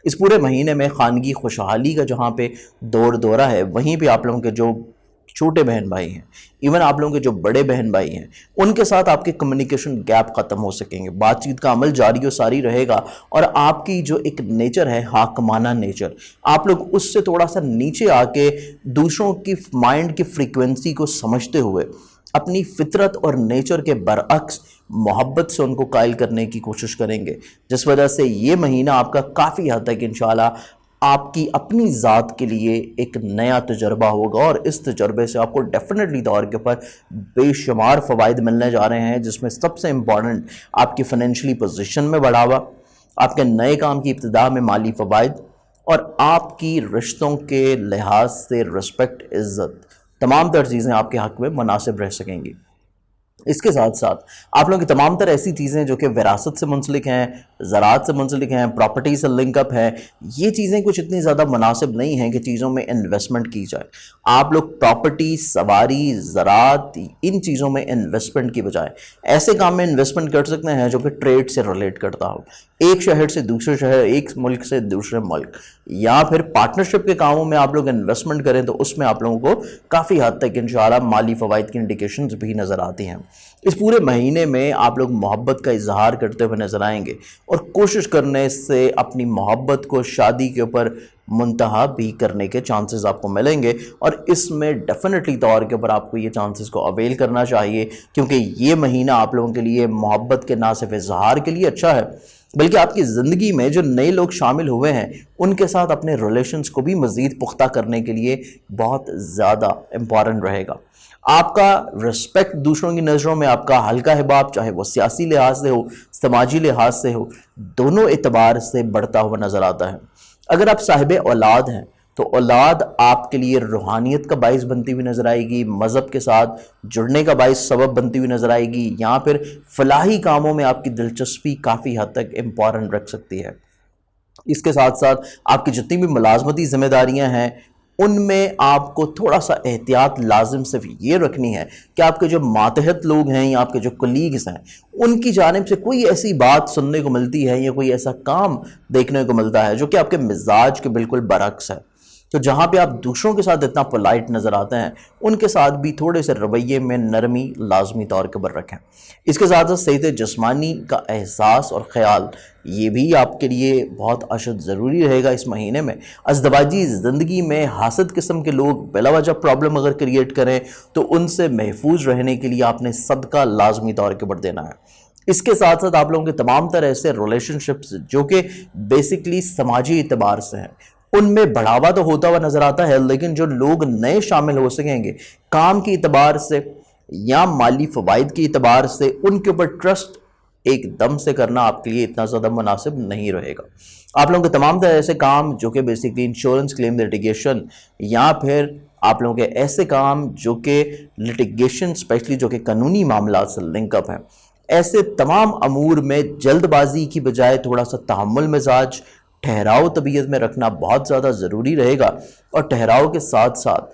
اس پورے مہینے میں خانگی خوشحالی کا جہاں پہ دورہ ہے، وہیں پہ آپ لوگوں کے جو چھوٹے بہن بھائی ہیں، ایون آپ لوگوں کے جو بڑے بہن بھائی ہیں، ان کے ساتھ آپ کے کمیونیکیشن گیپ ختم ہو سکیں گے. بات چیت کا عمل جاری و ساری رہے گا، اور آپ کی جو ایک نیچر ہے حاکمانہ نیچر، آپ لوگ اس سے تھوڑا سا نیچے آ کے دوسروں کی مائنڈ کی فریکوینسی کو سمجھتے ہوئے اپنی فطرت اور نیچر کے برعکس محبت سے ان کو قائل کرنے کی کوشش کریں گے، جس وجہ سے یہ مہینہ آپ کا کافی حد تک انشاءاللہ آپ کی اپنی ذات کے لیے ایک نیا تجربہ ہوگا. اور اس تجربے سے آپ کو ڈیفینیٹلی طور کے اوپر بے شمار فوائد ملنے جا رہے ہیں، جس میں سب سے امپورٹنٹ آپ کی فائنینشلی پوزیشن میں بڑھاوا، آپ کے نئے کام کی ابتدا میں مالی فوائد، اور آپ کی رشتوں کے لحاظ سے رسپیکٹ، عزت، تمام تر چیزیں آپ کے حق میں مناسب رہ سکیں گی. اس کے ساتھ ساتھ آپ لوگوں کی تمام تر ایسی چیزیں جو کہ وراثت سے منسلک ہیں، زراعت سے منسلک ہیں، پراپرٹی سے لنک اپ ہیں، یہ چیزیں کچھ اتنی زیادہ مناسب نہیں ہیں کہ چیزوں میں انویسٹمنٹ کی جائے. آپ لوگ پراپرٹی، سواری، زراعت، ان چیزوں میں انویسٹمنٹ کی بجائے ایسے کام میں انویسٹمنٹ کر سکتے ہیں جو کہ ٹریڈ سے ریلیٹ کرتا ہو، ایک شہر سے دوسرے شہر، ایک ملک سے دوسرے ملک، یا پھر پارٹنرشپ کے کاموں میں آپ لوگ انویسٹمنٹ کریں تو اس میں آپ لوگوں کو کافی حد تک انشاءاللہ مالی فوائد کی انڈیکیشنز بھی نظر آتی ہیں. اس پورے مہینے میں آپ لوگ محبت کا اظہار کرتے ہوئے نظر آئیں گے، اور کوشش کرنے سے اپنی محبت کو شادی کے اوپر منتہا بھی کرنے کے چانسز آپ کو ملیں گے. اور اس میں ڈیفینیٹلی طور کے اوپر آپ کو یہ چانسز کو اویل کرنا چاہیے، کیونکہ یہ مہینہ آپ لوگوں کے لیے محبت کے نہ صرف اظہار کے لیے اچھا ہے، بلکہ آپ کی زندگی میں جو نئے لوگ شامل ہوئے ہیں ان کے ساتھ اپنے ریلیشنز کو بھی مزید پختہ کرنے کے لیے بہت زیادہ امپورٹنٹ رہے گا. آپ کا رسپیکٹ دوسروں کی نظروں میں، آپ کا حلقہ حباب، چاہے وہ سیاسی لحاظ سے ہو، سماجی لحاظ سے ہو، دونوں اعتبار سے بڑھتا ہوا نظر آتا ہے. اگر آپ صاحب اولاد ہیں تو اولاد آپ کے لیے روحانیت کا باعث بنتی ہوئی نظر آئے گی، مذہب کے ساتھ جڑنے کا باعث سبب بنتی ہوئی نظر آئے گی، یا پھر فلاحی کاموں میں آپ کی دلچسپی کافی حد تک امپورٹنٹ رکھ سکتی ہے. اس کے ساتھ ساتھ آپ کی جتنی بھی ملازمتی ذمہ داریاں ہیں ان میں آپ کو تھوڑا سا احتیاط لازم صرف یہ رکھنی ہے کہ آپ کے جو ماتحت لوگ ہیں یا آپ کے جو کلیگز ہیں ان کی جانب سے کوئی ایسی بات سننے کو ملتی ہے یا کوئی ایسا کام دیکھنے کو ملتا ہے جو کہ آپ کے مزاج کے بالکل برعکس ہے. تو جہاں پہ آپ دوسروں کے ساتھ اتنا پولائٹ نظر آتے ہیں ان کے ساتھ بھی تھوڑے سے رویے میں نرمی لازمی طور کے اوپر رکھیں. اس کے ساتھ ساتھ صحت جسمانی کا احساس اور خیال یہ بھی آپ کے لیے بہت اشد ضروری رہے گا اس مہینے میں. ازدواجی زندگی میں حاسد قسم کے لوگ بلا وجہ پرابلم اگر کریٹ کریں تو ان سے محفوظ رہنے کے لیے آپ نے صدقہ لازمی طور کے اوپر دینا ہے. اس کے ساتھ ساتھ آپ لوگوں کے تمام طرح ایسے ریلیشن شپس جو کہ بیسکلی سماجی اعتبار سے ہیں ان میں بڑھاوا تو ہوتا ہوا نظر آتا ہے، لیکن جو لوگ نئے شامل ہو سکیں گے کام کی اعتبار سے یا مالی فوائد کی اعتبار سے ان کے اوپر ٹرسٹ ایک دم سے کرنا آپ کے لیے اتنا زیادہ مناسب نہیں رہے گا. آپ لوگوں کے تمام طرح ایسے کام جو کہ بیسکلی انشورنس کلیم لٹیگیشن یا پھر آپ لوگوں کے ایسے کام جو کہ لٹیگیشن اسپیشلی جو کہ قانونی معاملات سے لنک اپ ہیں، ایسے تمام امور میں جلد بازی کی بجائے تھوڑا سا تحمل مزاج، ٹھہراؤ طبیعت میں رکھنا بہت زیادہ ضروری رہے گا. اور ٹھہراؤ کے ساتھ ساتھ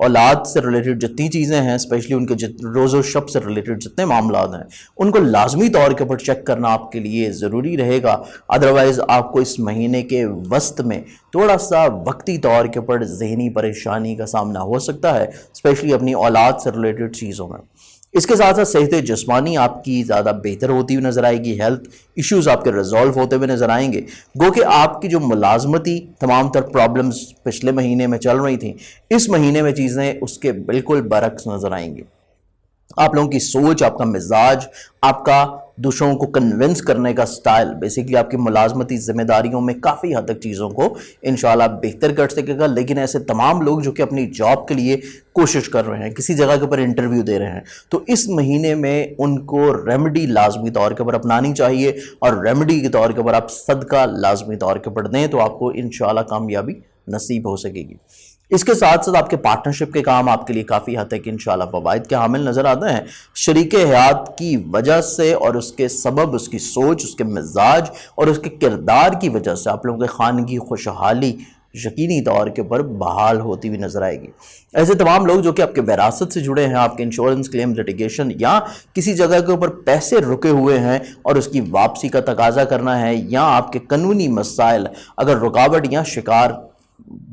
اولاد سے ریلیٹڈ جتنی چیزیں ہیں، اسپیشلی ان کے روز و شب سے ریلیٹڈ جتنے معاملات ہیں، ان کو لازمی طور کے اوپر چیک کرنا آپ کے لیے ضروری رہے گا. ادروائز آپ کو اس مہینے کے وسط میں تھوڑا سا وقتی طور کے اوپر ذہنی پریشانی کا سامنا ہو سکتا ہے، اسپیشلی اپنی اولاد سے ریلیٹڈ چیزوں میں. اس کے ساتھ ساتھ صحت جسمانی آپ کی زیادہ بہتر ہوتی ہوئی نظر آئے گی، ہیلتھ ایشوز آپ کے ریزالو ہوتے ہوئے نظر آئیں گے. گو کہ آپ کی جو ملازمتی تمام تر پرابلمز پچھلے مہینے میں چل رہی تھیں، اس مہینے میں چیزیں اس کے بالکل برعکس نظر آئیں گی. آپ لوگوں کی سوچ، آپ کا مزاج، آپ کا دوسروں کو کنونس کرنے کا سٹائل، بیسیکلی آپ کی ملازمتی ذمہ داریوں میں کافی حد تک چیزوں کو انشاءاللہ بہتر کر سکے گا. لیکن ایسے تمام لوگ جو کہ اپنی جاب کے لیے کوشش کر رہے ہیں، کسی جگہ کے اوپر انٹرویو دے رہے ہیں، تو اس مہینے میں ان کو ریمیڈی لازمی طور کے اوپر اپنانی چاہیے، اور ریمیڈی کے طور کے اوپر آپ صدقہ لازمی طور کے اوپر دیں تو آپ کو انشاءاللہ کامیابی نصیب ہو سکے گی. اس کے ساتھ ساتھ آپ کے پارٹنرشپ کے کام آپ کے لیے کافی حد تک انشاءاللہ فوائد کے حامل نظر آتے ہیں. شریک حیات کی وجہ سے اور اس کے سبب، اس کی سوچ، اس کے مزاج اور اس کے کردار کی وجہ سے آپ لوگوں کے خاندگی خوشحالی یقینی طور کے اوپر بحال ہوتی ہوئی نظر آئے گی. ایسے تمام لوگ جو کہ آپ کے وراثت سے جڑے ہیں، آپ کے انشورنس کلیم لٹیگیشن یا کسی جگہ کے اوپر پیسے رکے ہوئے ہیں اور اس کی واپسی کا تقاضا کرنا ہے، یا آپ کے قانونی مسائل اگر رکاوٹ یا شکار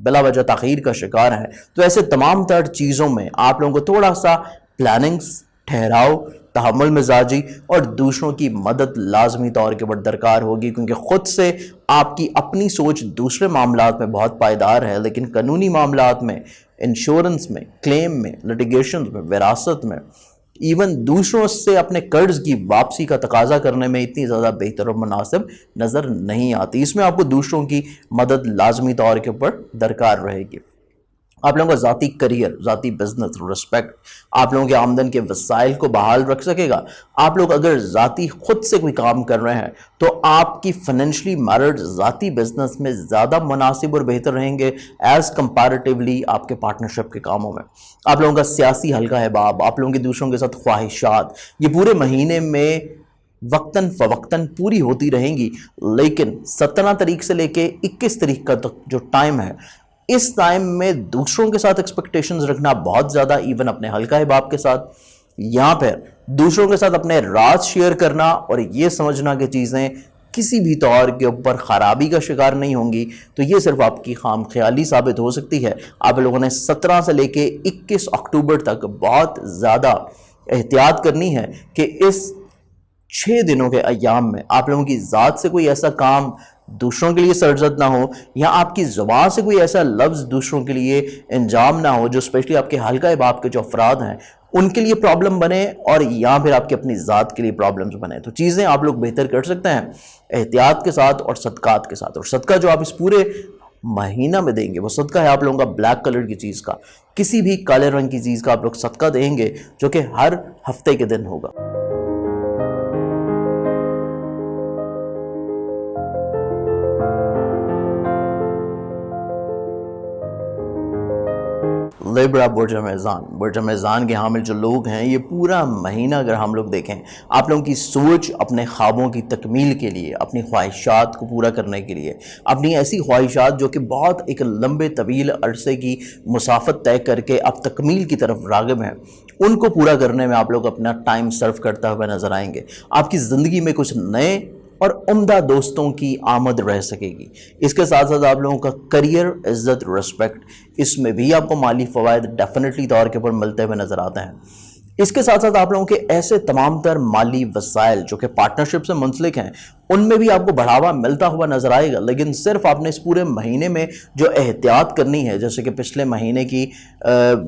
بلا وجہ تاخیر کا شکار ہے، تو ایسے تمام تر چیزوں میں آپ لوگوں کو تھوڑا سا پلاننگز، ٹھہراؤ، تحمل مزاجی اور دوسروں کی مدد لازمی طور کے اوپر درکار ہوگی. کیونکہ خود سے آپ کی اپنی سوچ دوسرے معاملات میں بہت پائیدار ہے، لیکن قانونی معاملات میں، انشورنس میں، کلیم میں، لٹیگیشن میں، وراثت میں، ایون دوسروں سے اپنے قرض کی واپسی کا تقاضا کرنے میں اتنی زیادہ بہتر اور مناسب نظر نہیں آتی. اس میں آپ کو دوسروں کی مدد لازمی طور کے اوپر درکار رہے گی. آپ لوگوں کا ذاتی کریئر، ذاتی بزنس، رسپیکٹ آپ لوگوں کے آمدن کے وسائل کو بحال رکھ سکے گا. آپ لوگ اگر ذاتی خود سے کوئی کام کر رہے ہیں تو آپ کی فائنینشلی میرٹ ذاتی بزنس میں زیادہ مناسب اور بہتر رہیں گے ایز کمپیریٹیولی آپ کے پارٹنرشپ کے کاموں میں. آپ لوگوں کا سیاسی حلقہ احباب، آپ لوگوں کے دوسروں کے ساتھ خواہشات، یہ پورے مہینے میں وقتاً فوقتاً پوری ہوتی رہیں گی. لیکن 17 تاریخ سے لے کے 21 تاریخ کا جو ٹائم ہے، اس ٹائم میں دوسروں کے ساتھ ایکسپیکٹیشنز رکھنا بہت زیادہ، ایون اپنے حلقہ احباب کے ساتھ، یہاں پہ دوسروں کے ساتھ اپنے راز شیئر کرنا اور یہ سمجھنا کہ چیزیں کسی بھی طور کے اوپر خرابی کا شکار نہیں ہوں گی، تو یہ صرف آپ کی خام خیالی ثابت ہو سکتی ہے. آپ لوگوں نے 17 سے لے کے 21 اکتوبر تک بہت زیادہ احتیاط کرنی ہے کہ اس 6 دنوں کے ایام میں آپ لوگوں کی ذات سے کوئی ایسا کام دوسروں کے لیے سرزد نہ ہو، یا آپ کی زبان سے کوئی ایسا لفظ دوسروں کے لیے انجام نہ ہو جو اسپیشلی آپ کے حلقہ احباب کے جو افراد ہیں ان کے لیے پرابلم بنے، اور یا پھر آپ کی اپنی ذات کے لیے پرابلمز بنے. تو چیزیں آپ لوگ بہتر کر سکتے ہیں احتیاط کے ساتھ اور صدقات کے ساتھ. اور صدقہ جو آپ اس پورے مہینہ میں دیں گے وہ صدقہ ہے آپ لوگوں کا بلیک کلر کی چیز کا، کسی بھی کالے رنگ کی چیز کا آپ لوگ صدقہ دیں گے جو کہ ہر ہفتے کے دن ہوگا. لیبرا برج میزان کے حامل جو لوگ ہیں، یہ پورا مہینہ اگر ہم لوگ دیکھیں، آپ لوگوں کی سوچ اپنے خوابوں کی تکمیل کے لیے، اپنی خواہشات کو پورا کرنے کے لیے، اپنی ایسی خواہشات جو کہ بہت ایک لمبے طویل عرصے کی مسافت طے کر کے اب تکمیل کی طرف راغب ہیں، ان کو پورا کرنے میں آپ لوگ اپنا ٹائم سرو کرتا ہوئے نظر آئیں گے. آپ کی زندگی میں کچھ نئے اور عمدہ دوستوں کی آمد رہ سکے گی. اس کے ساتھ ساتھ آپ لوگوں کا کریئر، عزت، رسپیکٹ، اس میں بھی آپ کو مالی فوائد ڈیفینیٹلی طور کے اوپر ملتے ہوئے نظر آتے ہیں. اس کے ساتھ ساتھ آپ لوگوں کے ایسے تمام تر مالی وسائل جو کہ پارٹنرشپ سے منسلک ہیں ان میں بھی آپ کو بڑھاوا ملتا ہوا نظر آئے گا. لیکن صرف آپ نے اس پورے مہینے میں جو احتیاط کرنی ہے، جیسے کہ پچھلے مہینے کی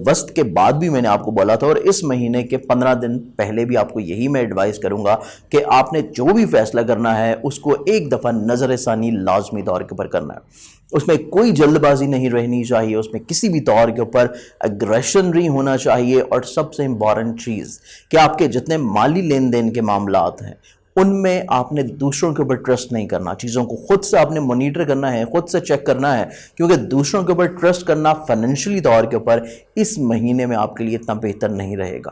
وسط کے بعد بھی میں نے آپ کو بولا تھا، اور اس مہینے کے 15 دن پہلے بھی آپ کو یہی میں ایڈوائز کروں گا کہ آپ نے جو بھی فیصلہ کرنا ہے اس کو ایک دفعہ نظر ثانی لازمی طور کے اوپر کرنا ہے. اس میں کوئی جلد بازی نہیں رہنی چاہیے، اس میں کسی بھی طور کے اوپر اگریشن نہیں ہونا چاہیے. اور سب سے امپورٹنٹ چیز کہ آپ کے جتنے مالی لین دین کے معاملات ہیں ان میں آپ نے دوسروں کے اوپر ٹرسٹ نہیں کرنا. چیزوں کو خود سے آپ نے مانیٹر کرنا ہے، خود سے چیک کرنا ہے، کیونکہ دوسروں کے اوپر ٹرسٹ کرنا فائنینشلی طور کے اوپر اس مہینے میں آپ کے لیے اتنا بہتر نہیں رہے گا.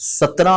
17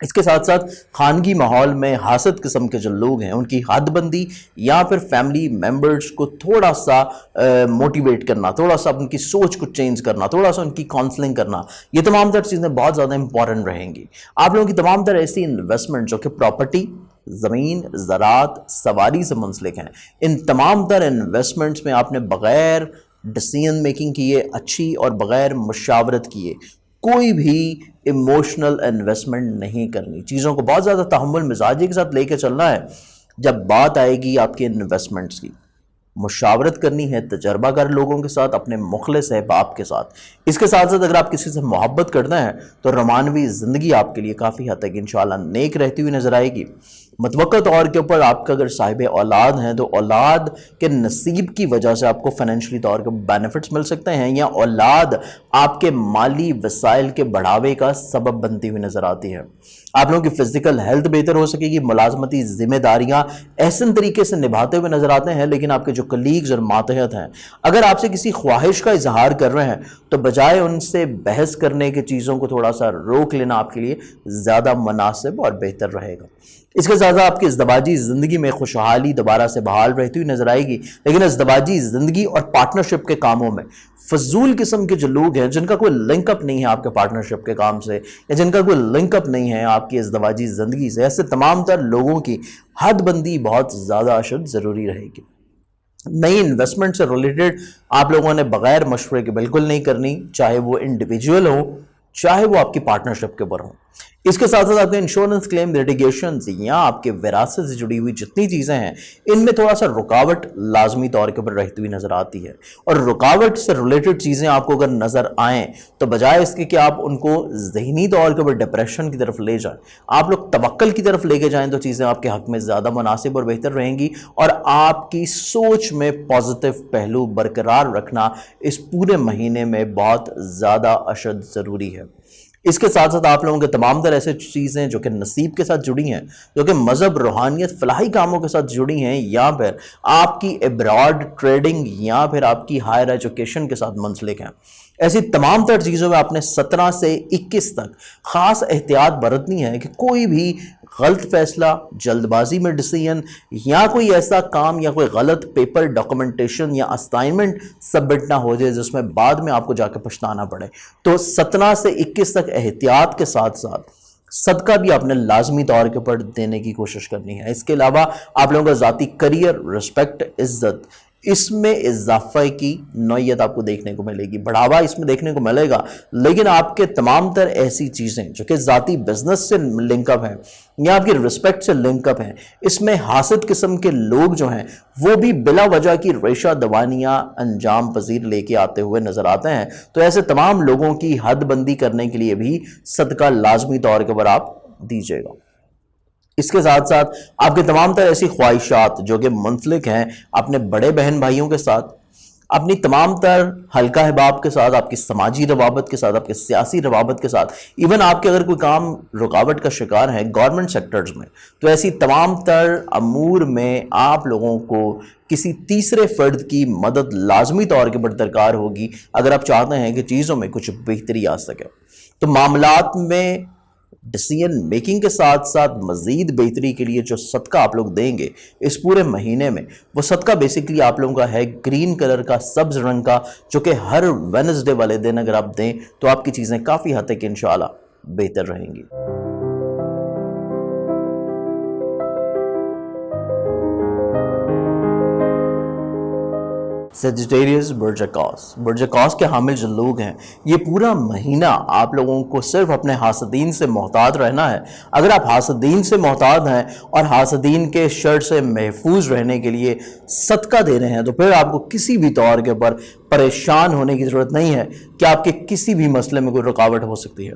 اس کے ساتھ ساتھ خانگی ماحول میں حاسد قسم کے جو لوگ ہیں ان کی حد بندی یا پھر فیملی ممبرز کو تھوڑا سا موٹیویٹ کرنا، تھوڑا سا ان کی سوچ کو چینج کرنا، تھوڑا سا ان کی کاؤنسلنگ کرنا، یہ تمام تر چیزیں بہت زیادہ امپورٹنٹ رہیں گی. آپ لوگوں کی تمام تر ایسی انویسٹمنٹ جو کہ پراپرٹی، زمین، زراعت، سواری سے منسلک ہیں، ان تمام تر انویسٹمنٹس میں آپ نے بغیر ڈیسیژن میکنگ کیے، اچھی اور بغیر مشاورت کیے کوئی بھی ایموشنل انویسٹمنٹ نہیں کرنی. چیزوں کو بہت زیادہ تحمل مزاجی کے ساتھ لے کے چلنا ہے. جب بات آئے گی آپ کے انویسٹمنٹس کی، مشاورت کرنی ہے تجربہ کار لوگوں کے ساتھ، اپنے مخلص احباب کے ساتھ. اس کے ساتھ ساتھ اگر آپ کسی سے محبت کرتے ہیں تو رومانوی زندگی آپ کے لیے کافی حد تک انشاءاللہ نیک رہتی ہوئی نظر آئے گی. متوقع طور کے اوپر آپ کا اگر صاحب اولاد ہیں تو اولاد کے نصیب کی وجہ سے آپ کو فائنینشلی طور کے بینیفٹس مل سکتے ہیں، یا اولاد آپ کے مالی وسائل کے بڑھاوے کا سبب بنتی ہوئی نظر آتی ہے. آپ لوگوں کی فزیکل ہیلتھ بہتر ہو سکے گی، ملازمتی ذمہ داریاں احسن طریقے سے نبھاتے ہوئے نظر آتے ہیں. لیکن آپ کے جو کلیگز اور ماتحت ہیں اگر آپ سے کسی خواہش کا اظہار کر رہے ہیں تو بجائے ان سے بحث کرنے کے چیزوں کو تھوڑا سا روک لینا آپ کے لیے زیادہ مناسب اور بہتر رہے گا. اس کے ساتھ آپ کی ازدواجی زندگی میں خوشحالی دوبارہ سے بحال رہتی ہوئی نظر آئے گی. لیکن ازدواجی زندگی اور پارٹنرشپ کے کاموں میں فضول قسم کے جو لوگ ہیں جن کا کوئی لنک اپ نہیں ہے آپ کے پارٹنرشپ کے کام سے، یا جن کا کوئی لنک اپ نہیں ہے آپ کی ازدواجی زندگی سے، ایسے تمام تر لوگوں کی حد بندی بہت زیادہ اشد ضروری رہے گی. نئی انویسٹمنٹ سے ریلیٹڈ آپ لوگوں نے بغیر مشورے کے بالکل نہیں کرنی، چاہے وہ انڈیویجول ہو چاہے وہ آپ کی پارٹنرشپ کے اوپر ہوں. اس کے ساتھ ساتھ آپ کے انشورنس کلیم، لیٹیگیشنز یا آپ کے وراثت سے جڑی ہوئی جتنی چیزیں ہیں ان میں تھوڑا سا رکاوٹ لازمی طور کے اوپر رہتی ہوئی نظر آتی ہے. اور رکاوٹ سے ریلیٹڈ چیزیں آپ کو اگر نظر آئیں تو بجائے اس کے کہ آپ ان کو ذہنی طور کے اوپر ڈپریشن کی طرف لے جائیں، آپ لوگ توکل کی طرف لے کے جائیں تو چیزیں آپ کے حق میں زیادہ مناسب اور بہتر رہیں گی. اور آپ کی سوچ میں پازیٹیو پہلو برقرار رکھنا اس پورے مہینے میں بہت زیادہ اشد ضروری ہے. اس کے ساتھ ساتھ آپ لوگوں کے تمام تر ایسے چیزیں جو کہ نصیب کے ساتھ جڑی ہیں، جو کہ مذہب، روحانیت، فلاحی کاموں کے ساتھ جڑی ہیں، یا پھر آپ کی ابراڈ ٹریڈنگ یا پھر آپ کی ہائر ایجوکیشن کے ساتھ منسلک ہیں، ایسی تمام تر چیزوں میں آپ نے 17 سے 21 تک خاص احتیاط برتنی ہے کہ کوئی بھی غلط فیصلہ، جلد بازی میں ڈیسیژن یا کوئی ایسا کام یا کوئی غلط پیپر ڈاکومنٹیشن یا اسائنمنٹ سبمٹ نہ ہو جائے جس میں بعد میں آپ کو جا کے پچھتانا پڑے. تو 17 سے 21 تک احتیاط کے ساتھ ساتھ صدقہ بھی آپ نے لازمی طور کے اوپر دینے کی کوشش کرنی ہے. اس کے علاوہ آپ لوگوں کا ذاتی کریئر، رسپیکٹ، عزت، اس میں اضافہ کی نوعیت آپ کو دیکھنے کو ملے گی، بڑھاوا اس میں دیکھنے کو ملے گا. لیکن آپ کے تمام تر ایسی چیزیں جو کہ ذاتی بزنس سے لنک اپ ہیں یا آپ کی رسپیکٹ سے لنک اپ ہیں، اس میں حاسد قسم کے لوگ جو ہیں وہ بھی بلا وجہ کی ریشہ دوانیاں انجام پذیر لے کے آتے ہوئے نظر آتے ہیں. تو ایسے تمام لوگوں کی حد بندی کرنے کے لیے بھی صدقہ لازمی طور کے اوپر آپ دیجیے گا. اس کے ساتھ ساتھ آپ کے تمام تر ایسی خواہشات جو کہ منسلک ہیں اپنے بڑے بہن بھائیوں کے ساتھ، اپنی تمام تر حلقہ احباب کے ساتھ، آپ کی سماجی روابط کے ساتھ، آپ کے سیاسی روابط کے ساتھ، ایون آپ کے اگر کوئی کام رکاوٹ کا شکار ہے گورنمنٹ سیکٹرز میں، تو ایسی تمام تر امور میں آپ لوگوں کو کسی تیسرے فرد کی مدد لازمی طور کے پر درکار ہوگی اگر آپ چاہتے ہیں کہ چیزوں میں کچھ بہتری آ سکے. تو معاملات میں ڈیسیژن میکنگ کے ساتھ ساتھ مزید بہتری کے لیے جو صدقہ آپ لوگ دیں گے اس پورے مہینے میں، وہ صدقہ بیسیکلی آپ لوگوں کا ہے گرین کلر کا، سبز رنگ کا، جو کہ ہر وینسڈے والے دن اگر آپ دیں تو آپ کی چیزیں کافی حد تک انشاءاللہ بہتر رہیں گی. سیجیٹیریس، برج اکاس کے حامل جو لوگ ہیں یہ پورا مہینہ آپ لوگوں کو صرف اپنے حاسدین سے محتاط رہنا ہے. اگر آپ حاسدین سے محتاط ہیں اور حاسدین کے شر سے محفوظ رہنے کے لیے صدقہ دے رہے ہیں تو پھر آپ کو کسی بھی طور کے اوپر پریشان ہونے کی ضرورت نہیں ہے کہ آپ کے کسی بھی مسئلے میں کوئی رکاوٹ ہو سکتی ہے،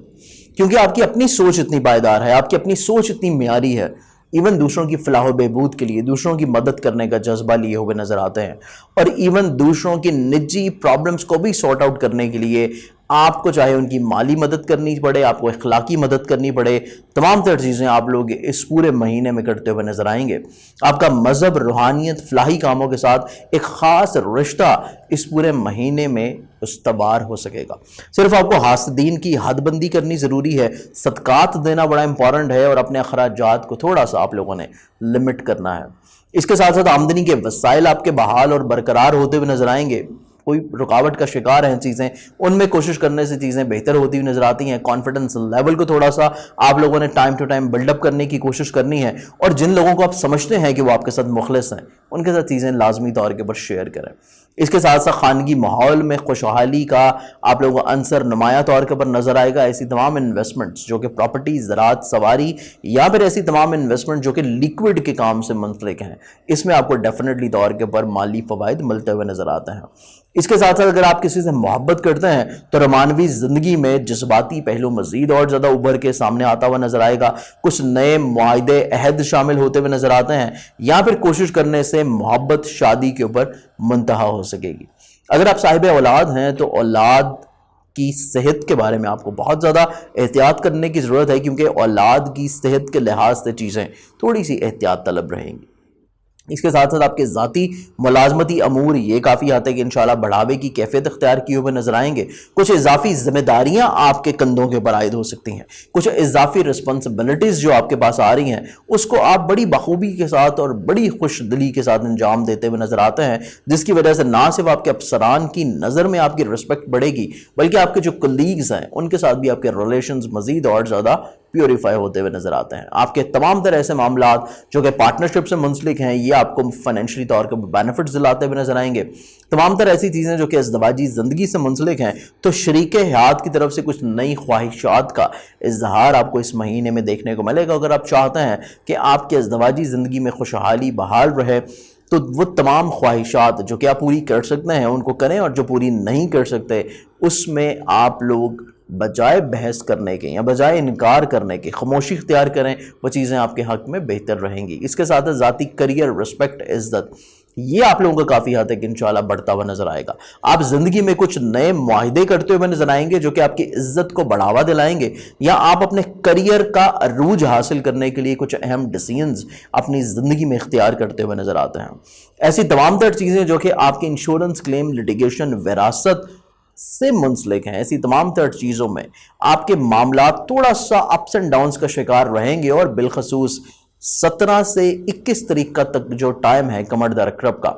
کیونکہ آپ کی اپنی سوچ اتنی پائیدار ہے، آپ کی اپنی سوچ اتنی معیاری ہے. ایون دوسروں کی فلاح و بہبود کے لیے، دوسروں کی مدد کرنے کا جذبہ لیے ہوئے نظر آتے ہیں، اور ایون دوسروں کی نجی پرابلمز کو بھی سارٹ آؤٹ کرنے کے لیے آپ کو چاہے ان کی مالی مدد کرنی پڑے، آپ کو اخلاقی مدد کرنی پڑے، تمام تر چیزیں آپ لوگ اس پورے مہینے میں کرتے ہوئے نظر آئیں گے۔ آپ کا مذہب، روحانیت، فلاحی کاموں کے ساتھ ایک خاص رشتہ اس پورے مہینے میں استوار ہو سکے گا۔ صرف آپ کو حاسدین کی حد بندی کرنی ضروری ہے، صدقات دینا بڑا امپورٹنٹ ہے، اور اپنے اخراجات کو تھوڑا سا آپ لوگوں نے لمٹ کرنا ہے۔ اس کے ساتھ ساتھ آمدنی کے وسائل آپ کے بحال اور برقرار ہوتے ہوئے نظر آئیں گے۔ کوئی رکاوٹ کا شکار ہیں چیزیں، ان میں کوشش کرنے سے چیزیں بہتر ہوتی ہوئی نظر آتی ہیں۔ کانفیڈنس لیول کو تھوڑا سا آپ لوگوں نے time to time build up کرنے کی کوشش کرنی ہے، اور جن لوگوں کو آپ سمجھتے ہیں کہ وہ آپ کے ساتھ مخلص ہیں، ان کے ساتھ چیزیں لازمی طور کے اوپر شیئر کریں۔ اس کے ساتھ ساتھ خانگی ماحول میں خوشحالی کا آپ لوگوں کو عنصر نمایاں طور کے اوپر نظر آئے گا۔ ایسی تمام انویسٹمنٹس جو کہ پراپرٹی، زراعت، سواری، یا پھر ایسی تمام انویسٹمنٹ جو کہ لیکوڈ کے کام سے منسلک ہیں، اس میں آپ کو ڈیفینیٹلی طور کے اوپر مالی فوائد ملتے ہوئے نظر آتے ہیں۔ اس کے ساتھ ساتھ اگر آپ کسی سے محبت کرتے ہیں تو رومانوی زندگی میں جذباتی پہلو مزید اور زیادہ ابھر کے سامنے آتا ہوا نظر آئے گا۔ کچھ نئے معاہدے، عہد شامل ہوتے ہوئے نظر آتے ہیں، یا پھر کوشش کرنے سے محبت شادی کے اوپر منتہا ہو سکے گی۔ اگر آپ صاحب اولاد ہیں تو اولاد کی صحت کے بارے میں آپ کو بہت زیادہ احتیاط کرنے کی ضرورت ہے، کیونکہ اولاد کی صحت کے لحاظ سے چیزیں تھوڑی سی احتیاط طلب رہیں گی۔ اس کے ساتھ ساتھ آپ کے ذاتی ملازمتی امور یہ کافی حد تک انشاءاللہ بڑھاوے کی کیفیت اختیار کیے ہوئے نظر آئیں گے۔ کچھ اضافی ذمہ داریاں آپ کے کندھوں کے اوپر عائد ہو سکتی ہیں، کچھ اضافی رسپانسبلٹیز جو آپ کے پاس آ رہی ہیں، اس کو آپ بڑی بخوبی کے ساتھ اور بڑی خوش دلی کے ساتھ انجام دیتے ہوئے نظر آتے ہیں، جس کی وجہ سے نہ صرف آپ کے افسران کی نظر میں آپ کی رسپیکٹ بڑھے گی، بلکہ آپ کے جو کلیگز ہیں ان کے ساتھ بھی آپ کے ریلیشنز مزید اور زیادہ پیوریفائی ہوتے ہوئے نظر آتے ہیں۔ آپ کے تمام تر ایسے معاملات جو کہ پارٹنرشپ سے منسلک ہیں، یہ آپ کو فائنینشلی طور پر بینیفٹس دلاتے ہوئے نظر آئیں گے۔ تمام تر ایسی چیزیں جو کہ ازدواجی زندگی سے منسلک ہیں، تو شریک حیات کی طرف سے کچھ نئی خواہشات کا اظہار آپ کو اس مہینے میں دیکھنے کو ملے گا۔ اگر آپ چاہتے ہیں کہ آپ کے ازدواجی زندگی میں خوشحالی بحال رہے، تو وہ تمام خواہشات جو کہ آپ پوری کر سکتے ہیں ان کو کریں، اور جو پوری نہیں کر سکتے اس میں آپ لوگ بجائے بحث کرنے کے یا بجائے انکار کرنے کے خاموشی اختیار کریں، وہ چیزیں آپ کے حق میں بہتر رہیں گی۔ اس کے ساتھ ذاتی کریئر، رسپیکٹ، عزت، یہ آپ لوگوں کا کافی حد تک انشاءاللہ بڑھتا ہوا نظر آئے گا۔ آپ زندگی میں کچھ نئے معاہدے کرتے ہوئے نظر آئیں گے جو کہ آپ کی عزت کو بڑھاوا دلائیں گے، یا آپ اپنے کریئر کا عروج حاصل کرنے کے لیے کچھ اہم ڈیسیژنز اپنی زندگی میں اختیار کرتے ہوئے نظر آتے ہیں۔ ایسی تمام تر چیزیں جو کہ آپ کے انشورنس کلیم، لٹیگیشن، وراثت سے منسلک ہیں، ایسی تمام تر چیزوں میں آپ کے معاملات تھوڑا سا اپس اینڈ ڈاؤنز کا شکار رہیں گے، اور بالخصوص 17 سے 21 تاریخ تک جو ٹائم ہے قمر در اقرب کا،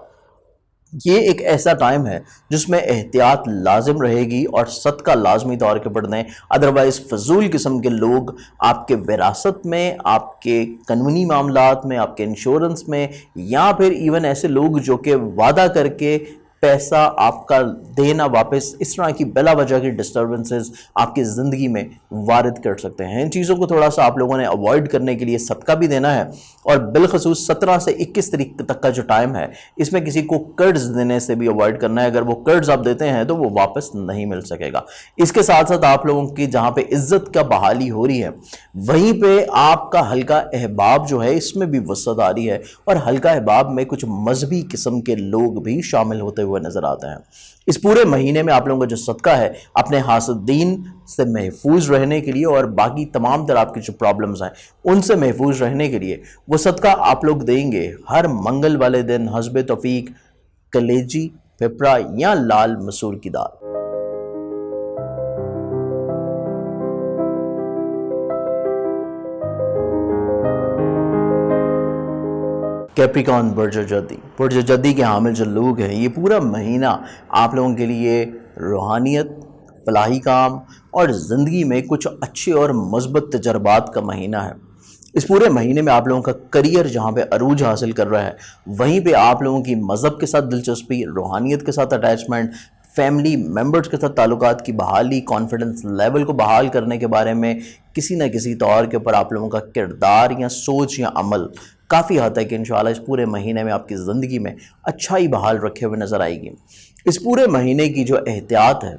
یہ ایک ایسا ٹائم ہے جس میں احتیاط لازم رہے گی، اور صدقہ لازمی طور کے پڑھ دیں۔ ادروائز فضول قسم کے لوگ آپ کے وراثت میں، آپ کے قانونی معاملات میں، آپ کے انشورنس میں، یا پھر ایون ایسے لوگ جو کہ وعدہ کر کے پیسہ آپ کا دینا واپس، اس طرح کی بلا وجہ کی ڈسٹربنسز آپ کی زندگی میں وارد کر سکتے ہیں۔ ان چیزوں کو تھوڑا سا آپ لوگوں نے اوائڈ کرنے کے لیے صدقہ بھی دینا ہے، اور بالخصوص 17 سے 21 تاریخ تک کا جو ٹائم ہے، اس میں کسی کو قرض دینے سے بھی اوائڈ کرنا ہے۔ اگر وہ قرض آپ دیتے ہیں تو وہ واپس نہیں مل سکے گا۔ اس کے ساتھ ساتھ آپ لوگوں کی جہاں پہ عزت کا بحالی ہو رہی ہے، وہیں پہ آپ کا حلقہ احباب جو ہے اس میں بھی وسعت آ رہی ہے، اور حلقہ احباب میں کچھ مذہبی قسم کے لوگ بھی شامل ہوتے ہوئے نظر آتے ہیں۔ اس پورے مہینے میں آپ لوگوں کا جو صدقہ ہے، اپنے حاسدین سے محفوظ رہنے کے لیے اور باقی تمام تر آپ کی جو پرابلمز ہیں ان سے محفوظ رہنے کے لیے، وہ صدقہ آپ لوگ دیں گے ہر منگل والے دن حسب توفیق کلیجی، پھپڑا یا لال مسور کی دال۔ کیپریکان برج جدی کے حامل جو لوگ ہیں، یہ پورا مہینہ آپ لوگوں کے لیے روحانیت، فلاحی کام اور زندگی میں کچھ اچھے اور مثبت تجربات کا مہینہ ہے۔ اس پورے مہینے میں آپ لوگوں کا کریئر جہاں پہ عروج حاصل کر رہا ہے، وہیں پہ آپ لوگوں کی مذہب کے ساتھ دلچسپی، روحانیت کے ساتھ اٹیچمنٹ، فیملی ممبرز کے ساتھ تعلقات کی بحالی، کانفیڈنس لیول کو بحال کرنے کے بارے میں کسی نہ کسی طور کے اوپر آپ لوگوں کا کردار یا سوچ یا عمل کافی حد تک انشاءاللہ اس پورے مہینے میں آپ کی زندگی میں اچھائی بحال رکھے ہوئے نظر آئے گی۔ اس پورے مہینے کی جو احتیاط ہے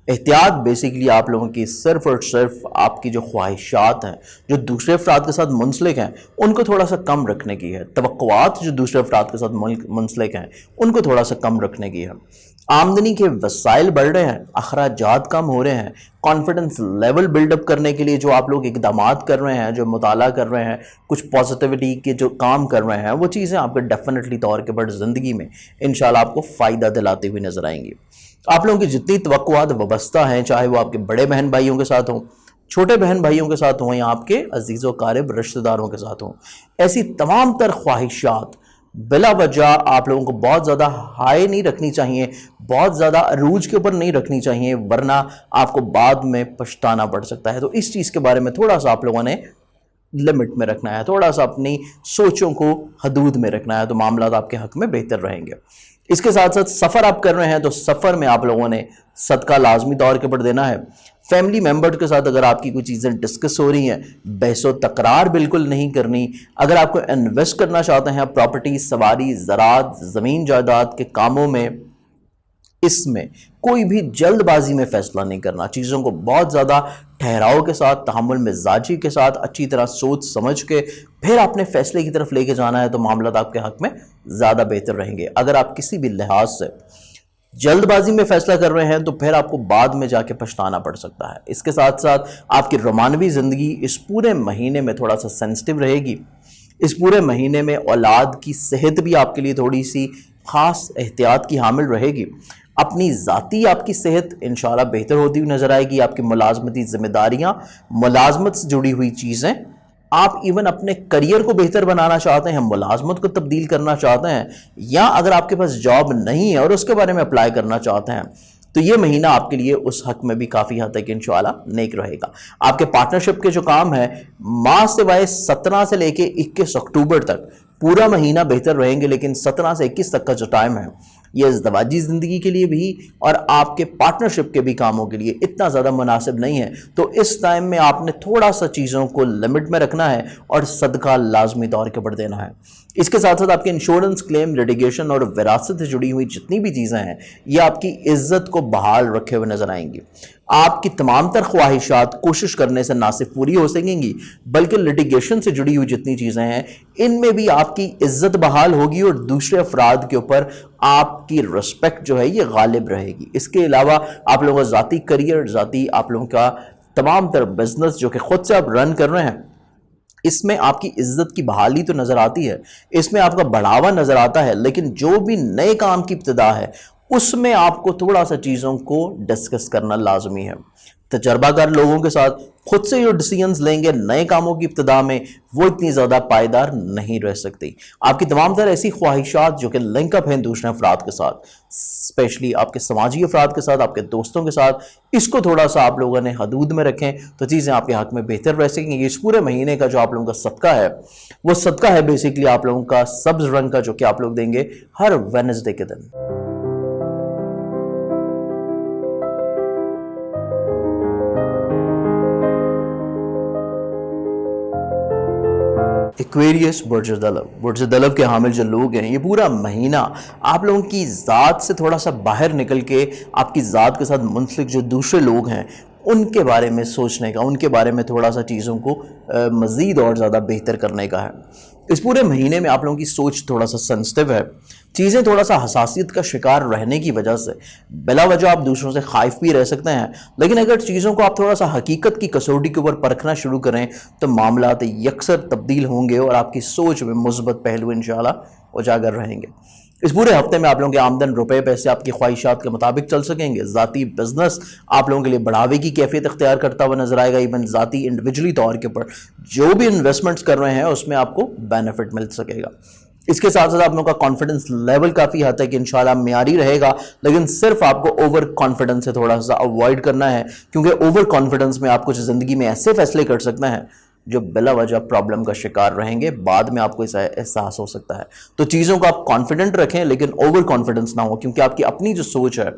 احتیاط بیسیکلی آپ لوگوں کی صرف اور صرف آپ کی جو خواہشات ہیں جو دوسرے افراد کے ساتھ منسلک ہیں ان کو تھوڑا سا کم رکھنے کی ہے، توقعات جو دوسرے افراد کے ساتھ منسلک ہیں ان کو تھوڑا سا کم رکھنے کی ہے۔ آمدنی کے وسائل بڑھ رہے ہیں، اخراجات کم ہو رہے ہیں، کانفیڈنس لیول بلڈ اپ کرنے کے لیے جو آپ لوگ اقدامات کر رہے ہیں، جو مطالعہ کر رہے ہیں، کچھ پازیٹیوٹی کے جو کام کر رہے ہیں، وہ چیزیں آپ کے ڈیفینیٹلی طور کے پر زندگی میں انشاءاللہ آپ کو فائدہ دلاتی ہوئی نظر آئیں گی۔ آپ لوگوں کی جتنی توقعات وابستہ ہیں، چاہے وہ آپ کے بڑے بہن بھائیوں کے ساتھ ہوں، چھوٹے بہن بھائیوں کے ساتھ ہوں، یا آپ کے عزیز و قارب رشتہ داروں کے ساتھ ہوں، ایسی تمام تر خواہشات بلا وجہ آپ لوگوں کو بہت زیادہ ہائی نہیں رکھنی چاہیے، بہت زیادہ عروج کے اوپر نہیں رکھنی چاہیے، ورنہ آپ کو بعد میں پچھتانا پڑ سکتا ہے۔ تو اس چیز کے بارے میں تھوڑا سا آپ لوگوں نے لمٹ میں رکھنا ہے، تھوڑا سا اپنی سوچوں کو حدود میں رکھنا ہے، تو معاملات آپ کے حق میں بہتر رہیں گے۔ اس کے ساتھ ساتھ سفر آپ کر رہے ہیں تو سفر میں آپ لوگوں نے صدقہ لازمی طور کے پر دینا ہے۔ فیملی ممبر کے ساتھ اگر آپ کی کوئی چیزیں ڈسکس ہو رہی ہیں، بحث و تکرار بالکل نہیں کرنی۔ اگر آپ کو انویسٹ کرنا چاہتے ہیں پراپرٹی، سواری، زراعت، زمین جائیداد کے کاموں میں، اس میں کوئی بھی جلد بازی میں فیصلہ نہیں کرنا، چیزوں کو بہت زیادہ ٹھہراؤ کے ساتھ، تحمل مزاجی کے ساتھ، اچھی طرح سوچ سمجھ کے پھر اپنے فیصلے کی طرف لے کے جانا ہے، تو معاملات آپ کے حق میں زیادہ بہتر رہیں گے۔ اگر آپ کسی بھی لحاظ سے جلد بازی میں فیصلہ کر رہے ہیں تو پھر آپ کو بعد میں جا کے پچھتانا پڑ سکتا ہے۔ اس کے ساتھ ساتھ آپ کی رومانوی زندگی اس پورے مہینے میں تھوڑا سا سینسٹیو رہے گی۔ اس پورے مہینے میں اولاد کی صحت بھی آپ کے لیے تھوڑی سی خاص احتیاط کی حامل رہے گی۔ اپنی ذاتی آپ کی صحت انشاءاللہ بہتر ہوتی ہوئی نظر آئے گی۔ آپ کی ملازمتی ذمہ داریاں، ملازمت سے جڑی ہوئی چیزیں، آپ ایون اپنے کریئر کو بہتر بنانا چاہتے ہیں، ملازمت کو تبدیل کرنا چاہتے ہیں، یا اگر آپ کے پاس جاب نہیں ہے اور اس کے بارے میں اپلائی کرنا چاہتے ہیں، تو یہ مہینہ آپ کے لیے اس حق میں بھی کافی حد تک انشاءاللہ نیک رہے گا۔ آپ کے پارٹنرشپ کے جو کام ہے، ماہ سوائے 17 سے لے کے 21 اکتوبر تک پورا مہینہ بہتر رہیں گے، لیکن 17 سے 21 تک کا جو ٹائم ہے یہ ازدواجی زندگی کے لیے بھی اور آپ کے پارٹنرشپ کے بھی کاموں کے لیے اتنا زیادہ مناسب نہیں ہے۔ تو اس ٹائم میں آپ نے تھوڑا سا چیزوں کو لمٹ میں رکھنا ہے اور صدقہ لازمی طور کے پر دینا ہے۔ اس کے ساتھ ساتھ آپ کے انشورنس کلیم، لیٹیگیشن اور وراثت سے جڑی ہوئی جتنی بھی چیزیں ہیں، یہ آپ کی عزت کو بحال رکھے ہوئے نظر آئیں گی۔ آپ کی تمام تر خواہشات کوشش کرنے سے نہ صرف پوری ہو سکیں گی، بلکہ لیٹیگیشن سے جڑی ہوئی جتنی چیزیں ہیں ان میں بھی آپ کی عزت بحال ہوگی اور دوسرے افراد کے اوپر آپ کی رسپیکٹ جو ہے یہ غالب رہے گی۔ اس کے علاوہ آپ لوگوں کا ذاتی کریئر، ذاتی آپ لوگوں کا تمام تر بزنس جو کہ خود سے آپ رن کر رہے ہیں، اس میں آپ کی عزت کی بحالی تو نظر آتی ہے، اس میں آپ کا بڑھاوا نظر آتا ہے، لیکن جو بھی نئے کام کی ابتدا ہے اس میں آپ کو تھوڑا سا چیزوں کو ڈسکس کرنا لازمی ہے۔ تجربہ کار لوگوں کے ساتھ خود سے جو ڈیسیژنز لیں گے نئے کاموں کی ابتدا میں، وہ اتنی زیادہ پائیدار نہیں رہ سکتی۔ آپ کی تمام تر ایسی خواہشات جو کہ لنک اپ ہیں دوسرے افراد کے ساتھ، اسپیشلی آپ کے سماجی افراد کے ساتھ، آپ کے دوستوں کے ساتھ، اس کو تھوڑا سا آپ لوگوں نے حدود میں رکھیں تو چیزیں آپ کے حق میں بہتر رہ سکیں گی۔ اس پورے مہینے کا جو آپ لوگوں کا صدقہ ہے، وہ صدقہ ہے بیسیکلی آپ لوگوں کا سبز رنگ کا، جو کہ آپ لوگ دیں گے ہر وینسڈے کے دن۔ ایکویریس برج دلو کے حامل جو لوگ ہیں، یہ پورا مہینہ آپ لوگوں کی ذات سے تھوڑا سا باہر نکل کے آپ کی ذات کے ساتھ منسلک جو دوسرے لوگ ہیں ان کے بارے میں سوچنے کا، ان کے بارے میں تھوڑا سا چیزوں کو مزید اور زیادہ بہتر کرنے کا ہے۔ اس پورے مہینے میں آپ لوگوں کی سوچ تھوڑا سا سینسٹیو ہے، چیزیں تھوڑا سا حساسیت کا شکار رہنے کی وجہ سے بلا وجہ آپ دوسروں سے خائف بھی رہ سکتے ہیں، لیکن اگر چیزوں کو آپ تھوڑا سا حقیقت کی کسوٹی کے اوپر پرکھنا شروع کریں تو معاملات یکسر تبدیل ہوں گے اور آپ کی سوچ میں مثبت پہلو انشاءاللہ اجاگر رہیں گے۔ اس پورے ہفتے میں آپ لوگوں کے آمدن روپے پیسے آپ کی خواہشات کے مطابق چل سکیں گے۔ ذاتی بزنس آپ لوگوں کے لیے بڑھاوے کی کیفیت اختیار کرتا ہوا نظر آئے گا۔ ایون ذاتی انڈیویجولی طور کے پر جو بھی انویسٹمنٹس کر رہے ہیں اس میں آپ کو بینیفٹ مل سکے گا۔ اس کے ساتھ ساتھ آپ لوگوں کا کانفیڈنس لیول کافی حد تک انشاءاللہ معیاری رہے گا، لیکن صرف آپ کو اوور کانفیڈنس سے تھوڑا سا اوائڈ کرنا ہے، کیونکہ اوور کانفیڈنس میں آپ کچھ زندگی میں ایسے فیصلے کر سکتے ہیں جو بلا وجہ پرابلم کا شکار رہیں گے، بعد میں آپ کو اسے احساس ہو سکتا ہے۔ تو چیزوں کو آپ کانفیڈنٹ رکھیں لیکن اوور کانفیڈنس نہ ہو، کیونکہ آپ کی اپنی جو سوچ ہے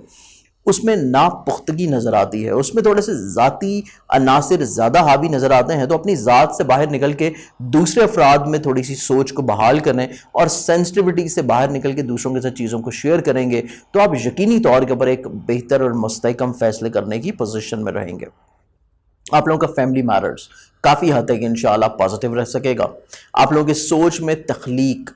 اس میں ناپختگی نظر آتی ہے، اس میں تھوڑے سے ذاتی عناصر زیادہ حاوی نظر آتے ہیں. تو اپنی ذات سے باہر نکل کے دوسرے افراد میں تھوڑی سی سوچ کو بحال کریں اور سینسٹیوٹی سے باہر نکل کے دوسروں کے ساتھ چیزوں کو شیئر کریں گے تو آپ یقینی طور کے اوپر ایک بہتر اور مستحکم فیصلے کرنے کی پوزیشن میں رہیں گے. آپ لوگوں کا فیملی میٹرز کافی حد تک انشاءاللہ پازیٹیو رہ سکے گا. آپ لوگوں کی سوچ میں تخلیق،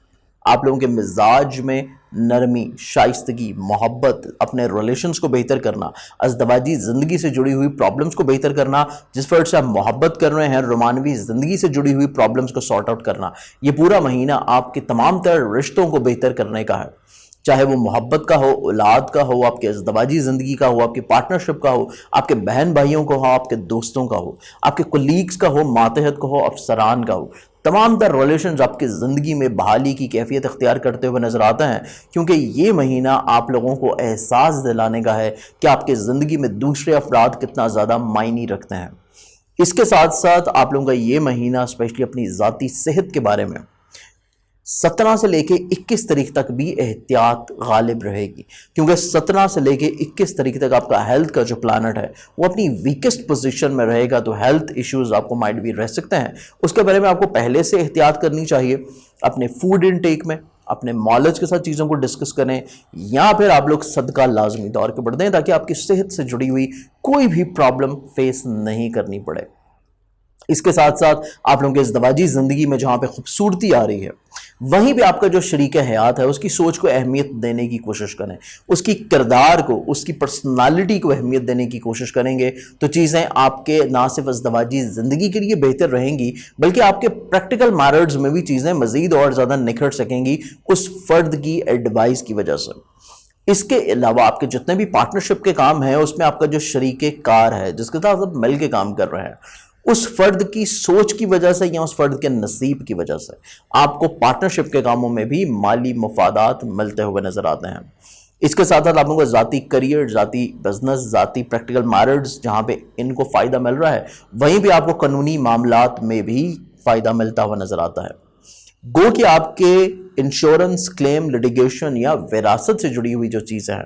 آپ لوگوں کے مزاج میں نرمی، شائستگی، محبت، اپنے ریلیشنز کو بہتر کرنا، ازدواجی زندگی سے جڑی ہوئی پرابلمز کو بہتر کرنا، جس فرد سے آپ محبت کر رہے ہیں رومانوی زندگی سے جڑی ہوئی پرابلمز کو سارٹ آؤٹ کرنا. یہ پورا مہینہ آپ کے تمام تر رشتوں کو بہتر کرنے کا ہے، چاہے وہ محبت کا ہو، اولاد کا ہو، آپ کے ازدواجی زندگی کا ہو، آپ کی پارٹنرشپ کا ہو، آپ کے بہن بھائیوں کا ہو، آپ کے دوستوں کا ہو، آپ کے کولیگز کا ہو، ماتحت کا ہو، افسران کا ہو. تمام تر ریلیشنز آپ کی زندگی میں بحالی کی کیفیت اختیار کرتے ہوئے نظر آتے ہیں، کیونکہ یہ مہینہ آپ لوگوں کو احساس دلانے کا ہے کہ آپ کی زندگی میں دوسرے افراد کتنا زیادہ معنی رکھتے ہیں. اس کے ساتھ ساتھ آپ لوگوں کا یہ مہینہ اسپیشلی اپنی ذاتی صحت کے بارے میں 17 سے لے کے 21 تاریخ تک بھی احتیاط غالب رہے گی، کیونکہ 17 سے لے کے 21 تاریخ تک آپ کا ہیلتھ کا جو پلانٹ ہے وہ اپنی ویکسٹ پوزیشن میں رہے گا. تو ہیلتھ ایشوز آپ کو مائٹ بھی رہ سکتے ہیں، اس کے بارے میں آپ کو پہلے سے احتیاط کرنی چاہیے. اپنے فوڈ انٹیک میں اپنے مالج کے ساتھ چیزوں کو ڈسکس کریں، یا پھر آپ لوگ صدقہ لازمی طور پہ بڑھ دیں تاکہ آپ کی صحت سے جڑی ہوئی کوئی بھی پرابلم فیس نہیں کرنی پڑے. اس کے ساتھ ساتھ آپ لوگوں کے ازدواجی زندگی میں جہاں پہ خوبصورتی آ رہی ہے وہیں پہ آپ کا جو شریک حیات ہے اس کی سوچ کو اہمیت دینے کی کوشش کریں، اس کی کردار کو، اس کی پرسنالٹی کو اہمیت دینے کی کوشش کریں گے تو چیزیں آپ کے نہ صرف ازدواجی زندگی کے لیے بہتر رہیں گی بلکہ آپ کے پریکٹیکل میٹرز میں بھی چیزیں مزید اور زیادہ نکھر سکیں گی اس فرد کی ایڈوائس کی وجہ سے. اس کے علاوہ آپ کے جتنے بھی پارٹنرشپ کے کام ہیں اس میں آپ کا جو شریک کار ہے جس کے ساتھ آپ مل کے کام کر رہے ہیں اس فرد کی سوچ کی وجہ سے یا اس فرد کے نصیب کی وجہ سے آپ کو پارٹنرشپ کے کاموں میں بھی مالی مفادات ملتے ہوئے نظر آتے ہیں. اس کے ساتھ ساتھ آپ لوگوں کو ذاتی کریئر، ذاتی بزنس، ذاتی پریکٹیکل میٹرز جہاں پہ ان کو فائدہ مل رہا ہے وہیں پہ آپ کو قانونی معاملات میں بھی فائدہ ملتا ہوا نظر آتا ہے. گو کہ آپ کے انشورنس کلیم، لٹیگیشن یا وراثت سے جڑی ہوئی جو چیزیں ہیں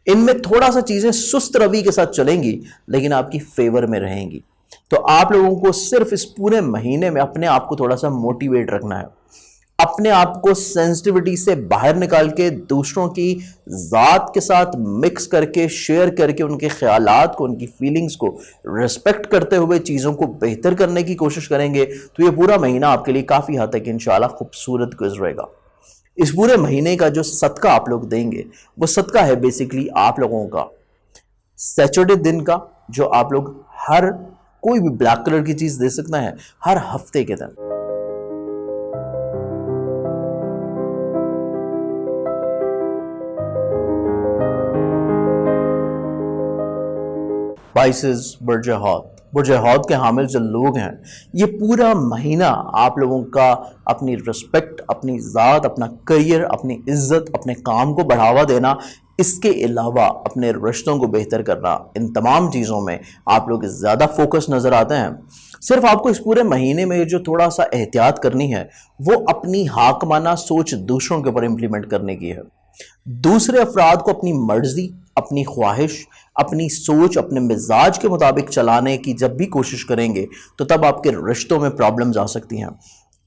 ان میں تھوڑا سا چیزیں سست روی کے ساتھ چلیں گی لیکن آپ کی فیور میں رہیں گی. تو آپ لوگوں کو صرف اس پورے مہینے میں اپنے آپ کو تھوڑا سا موٹیویٹ رکھنا ہے، اپنے آپ کو سینسٹیوٹی سے باہر نکال کے دوسروں کی ذات کے ساتھ مکس کر کے شیئر کر کے ان کے خیالات کو، ان کی فیلنگز کو ریسپیکٹ کرتے ہوئے چیزوں کو بہتر کرنے کی کوشش کریں گے تو یہ پورا مہینہ آپ کے لیے کافی حد تک انشاءاللہ خوبصورت گزرے گا. اس پورے مہینے کا جو صدقہ آپ لوگ دیں گے وہ صدقہ ہے بیسیکلی آپ لوگوں کا سیچرڈے دن کا، جو آپ لوگ ہر کوئی بھی بلیک کلر کی چیز دے سکتا ہے ہر ہفتے کے دن. اسپائسز برج حوت کے حامل جو لوگ ہیں یہ پورا مہینہ آپ لوگوں کا اپنی رسپیکٹ، اپنی ذات، اپنا کریئر، اپنی عزت، اپنے کام کو بڑھاوا دینا، اس کے علاوہ اپنے رشتوں کو بہتر کرنا، ان تمام چیزوں میں آپ لوگ زیادہ فوکس نظر آتے ہیں. صرف آپ کو اس پورے مہینے میں جو تھوڑا سا احتیاط کرنی ہے وہ اپنی حاکمانہ سوچ دوسروں کے اوپر امپلیمنٹ کرنے کی ہے. دوسرے افراد کو اپنی مرضی، اپنی خواہش، اپنی سوچ، اپنے مزاج کے مطابق چلانے کی جب بھی کوشش کریں گے تو تب آپ کے رشتوں میں پرابلمز آ سکتی ہیں.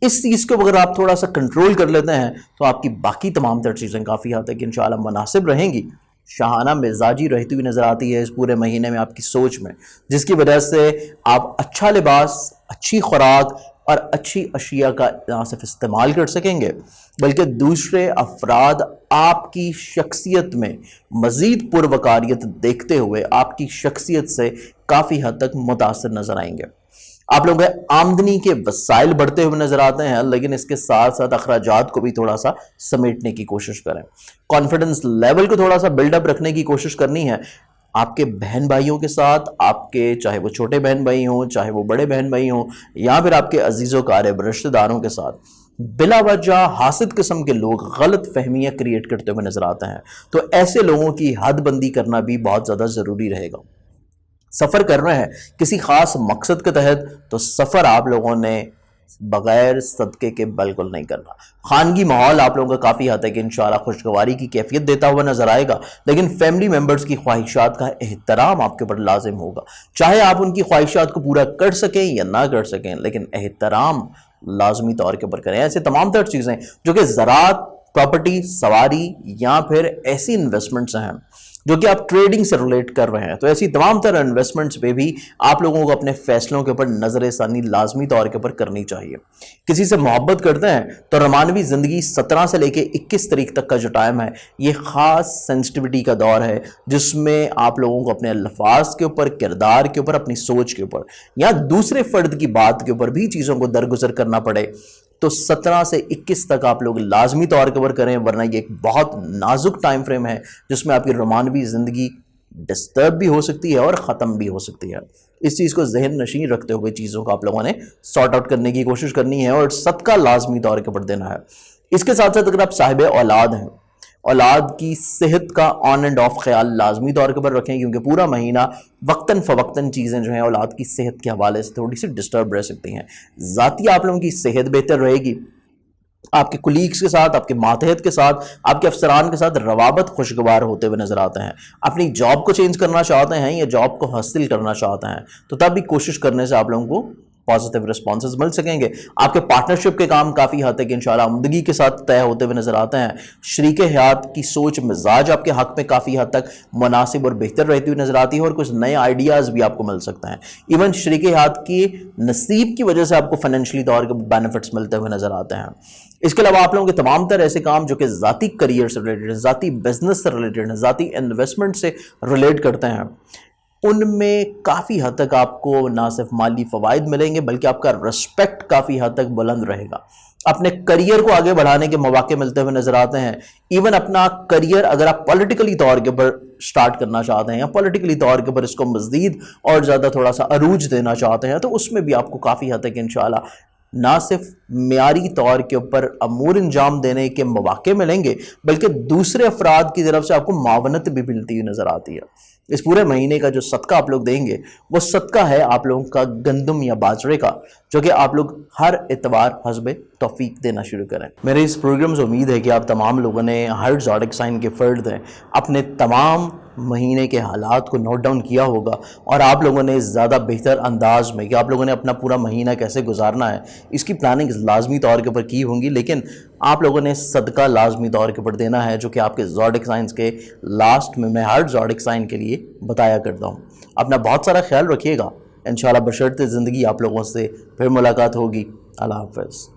اس چیز کو اگر آپ تھوڑا سا کنٹرول کر لیتے ہیں تو آپ کی باقی تمام تر چیزیں کافی حد تک انشاءاللہ مناسب رہیں گی. شاہانہ مزاجی رہتی ہوئی نظر آتی ہے اس پورے مہینے میں آپ کی سوچ میں، جس کی وجہ سے آپ اچھا لباس، اچھی خوراک اور اچھی اشیاء کا نہ صرف استعمال کر سکیں گے بلکہ دوسرے افراد آپ کی شخصیت میں مزید پروقاریت دیکھتے ہوئے آپ کی شخصیت سے کافی حد تک متاثر نظر آئیں گے. آپ لوگوں کے آمدنی کے وسائل بڑھتے ہوئے نظر آتے ہیں لیکن اس کے ساتھ ساتھ اخراجات کو بھی تھوڑا سا سمیٹنے کی کوشش کریں. کانفیڈنس لیول کو تھوڑا سا بلڈ اپ رکھنے کی کوشش کرنی ہے. آپ کے بہن بھائیوں کے ساتھ، آپ کے چاہے وہ چھوٹے بہن بھائی ہوں، چاہے وہ بڑے بہن بھائی ہوں، یا پھر آپ کے عزیز و قارب رشتہ داروں کے ساتھ بلا وجہ حاسد قسم کے لوگ غلط فہمیاں کریٹ کرتے ہوئے نظر آتے ہیں. تو ایسے لوگوں کی حد بندی کرنا بھی بہت زیادہ ضروری رہے گا. سفر کر رہے ہیں کسی خاص مقصد کے تحت تو سفر آپ لوگوں نے بغیر صدقے کے بالکل نہیں کرنا. خانگی ماحول آپ لوگوں کا کافی حد تک انشاءاللہ خوشگواری کی کیفیت دیتا ہوا نظر آئے گا، لیکن فیملی ممبرز کی خواہشات کا احترام آپ کے اوپر لازم ہوگا. چاہے آپ ان کی خواہشات کو پورا کر سکیں یا نہ کر سکیں، لیکن احترام لازمی طور کے اوپر کریں. ایسے تمام تر چیزیں جو کہ زراعت، پراپرٹی، سواری یا پھر ایسی انویسٹمنٹس ہیں جو کہ آپ ٹریڈنگ سے ریلیٹ کر رہے ہیں، تو ایسی تمام تر انویسٹمنٹس پہ بھی آپ لوگوں کو اپنے فیصلوں کے اوپر نظر ثانی لازمی طور کے اوپر کرنی چاہیے. کسی سے محبت کرتے ہیں تو رومانوی زندگی 17 سے لے کے 21 تاریخ تک کا جو ٹائم ہے یہ خاص سینسٹیوٹی کا دور ہے، جس میں آپ لوگوں کو اپنے الفاظ کے اوپر، کردار کے اوپر، اپنی سوچ کے اوپر یا دوسرے فرد کی بات کے اوپر بھی چیزوں کو درگزر کرنا پڑے. تو 17 سے 21 تک آپ لوگ لازمی طور کے اوپر کریں، ورنہ یہ ایک بہت نازک ٹائم فریم ہے جس میں آپ کی رومانوی زندگی ڈسٹرب بھی ہو سکتی ہے اور ختم بھی ہو سکتی ہے. اس چیز کو ذہن نشین رکھتے ہوئے چیزوں کو آپ لوگوں نے سارٹ آؤٹ کرنے کی کوشش کرنی ہے اور صدقہ لازمی طور کے اوپر دینا ہے. اس کے ساتھ ساتھ اگر آپ صاحب اولاد ہیں، اولاد کی صحت کا آن اینڈ آف خیال لازمی طور کے اوپر رکھیں، کیونکہ پورا مہینہ وقتاً فوقتاً چیزیں جو ہیں اولاد کی صحت کے حوالے سے تھوڑی سی ڈسٹرب رہ سکتی ہیں. ذاتی آپ لوگوں کی صحت بہتر رہے گی، آپ کے کولیگز کے ساتھ، آپ کے ماتحت کے ساتھ، آپ کے افسران کے ساتھ روابط خوشگوار ہوتے ہوئے نظر آتے ہیں. اپنی جاب کو چینج کرنا چاہتے ہیں یا جاب کو حاصل کرنا چاہتے ہیں تو تب بھی کوشش کرنے سے آپ لوگوں کو پازیٹیو رسپانسز مل سکیں گے. آپ کے پارٹنرشپ کے کام کافی حد تک انشاءاللہ عمدگی کے ساتھ طے ہوتے ہوئے نظر آتے ہیں. شریک حیات کی سوچ مزاج آپ کے حق میں کافی حد تک مناسب اور بہتر رہتی ہوئی نظر آتی ہے اور کچھ نئے آئیڈیاز بھی آپ کو مل سکتے ہیں. ایون شریک حیات کی نصیب کی وجہ سے آپ کو فائنینشلی طور کے بینیفٹس ملتے ہوئے نظر آتے ہیں. اس کے علاوہ آپ لوگوں کے تمام تر ایسے کام جو کہ ذاتی کریئر سے ریلیٹڈ ہیں، ذاتی بزنس سے ریلیٹڈ ہیں، ذاتی انویسٹمنٹ سے ریلیٹ کرتے ہیں، ان میں کافی حد تک آپ کو نہ صرف مالی فوائد ملیں گے بلکہ آپ کا رسپیکٹ کافی حد تک بلند رہے گا. اپنے کریئر کو آگے بڑھانے کے مواقع ملتے ہوئے نظر آتے ہیں. ایون اپنا کریئر اگر آپ پولیٹیکلی طور کے اوپر سٹارٹ کرنا چاہتے ہیں یا پولیٹیکلی طور کے اوپر اس کو مزید اور زیادہ تھوڑا سا عروج دینا چاہتے ہیں تو اس میں بھی آپ کو کافی حد تک انشاءاللہ نہ صرف معیاری طور کے اوپر امور انجام دینے کے مواقع ملیں گے بلکہ دوسرے افراد کی طرف سے آپ کو معاونت بھی ملتی ہوئی نظر آتی ہے. اس پورے مہینے کا جو صدقہ آپ لوگ دیں گے وہ صدقہ ہے آپ لوگوں کا گندم یا باجرے کا، جو کہ آپ لوگ ہر اتوار حسب توفیق دینا شروع کریں. میرے اس پروگرام سے امید ہے کہ آپ تمام لوگوں نے ہر زوڈک سائن کے فرد ہیں اپنے تمام مہینے کے حالات کو نوٹ ڈاؤن کیا ہوگا اور آپ لوگوں نے زیادہ بہتر انداز میں کہ آپ لوگوں نے اپنا پورا مہینہ کیسے گزارنا ہے اس کی پلاننگ لازمی طور کے اوپر کی ہوں گی. لیکن آپ لوگوں نے صدقہ لازمی طور کے اوپر دینا ہے جو کہ آپ کے زوڈک سائنس کے لاسٹ میں ہر زوڈک سائن کے لیے بتایا کرتا ہوں. اپنا بہت سارا خیال رکھیے گا. انشاءاللہ بشرط زندگی آپ لوگوں سے پھر ملاقات ہوگی. اللہ حافظ.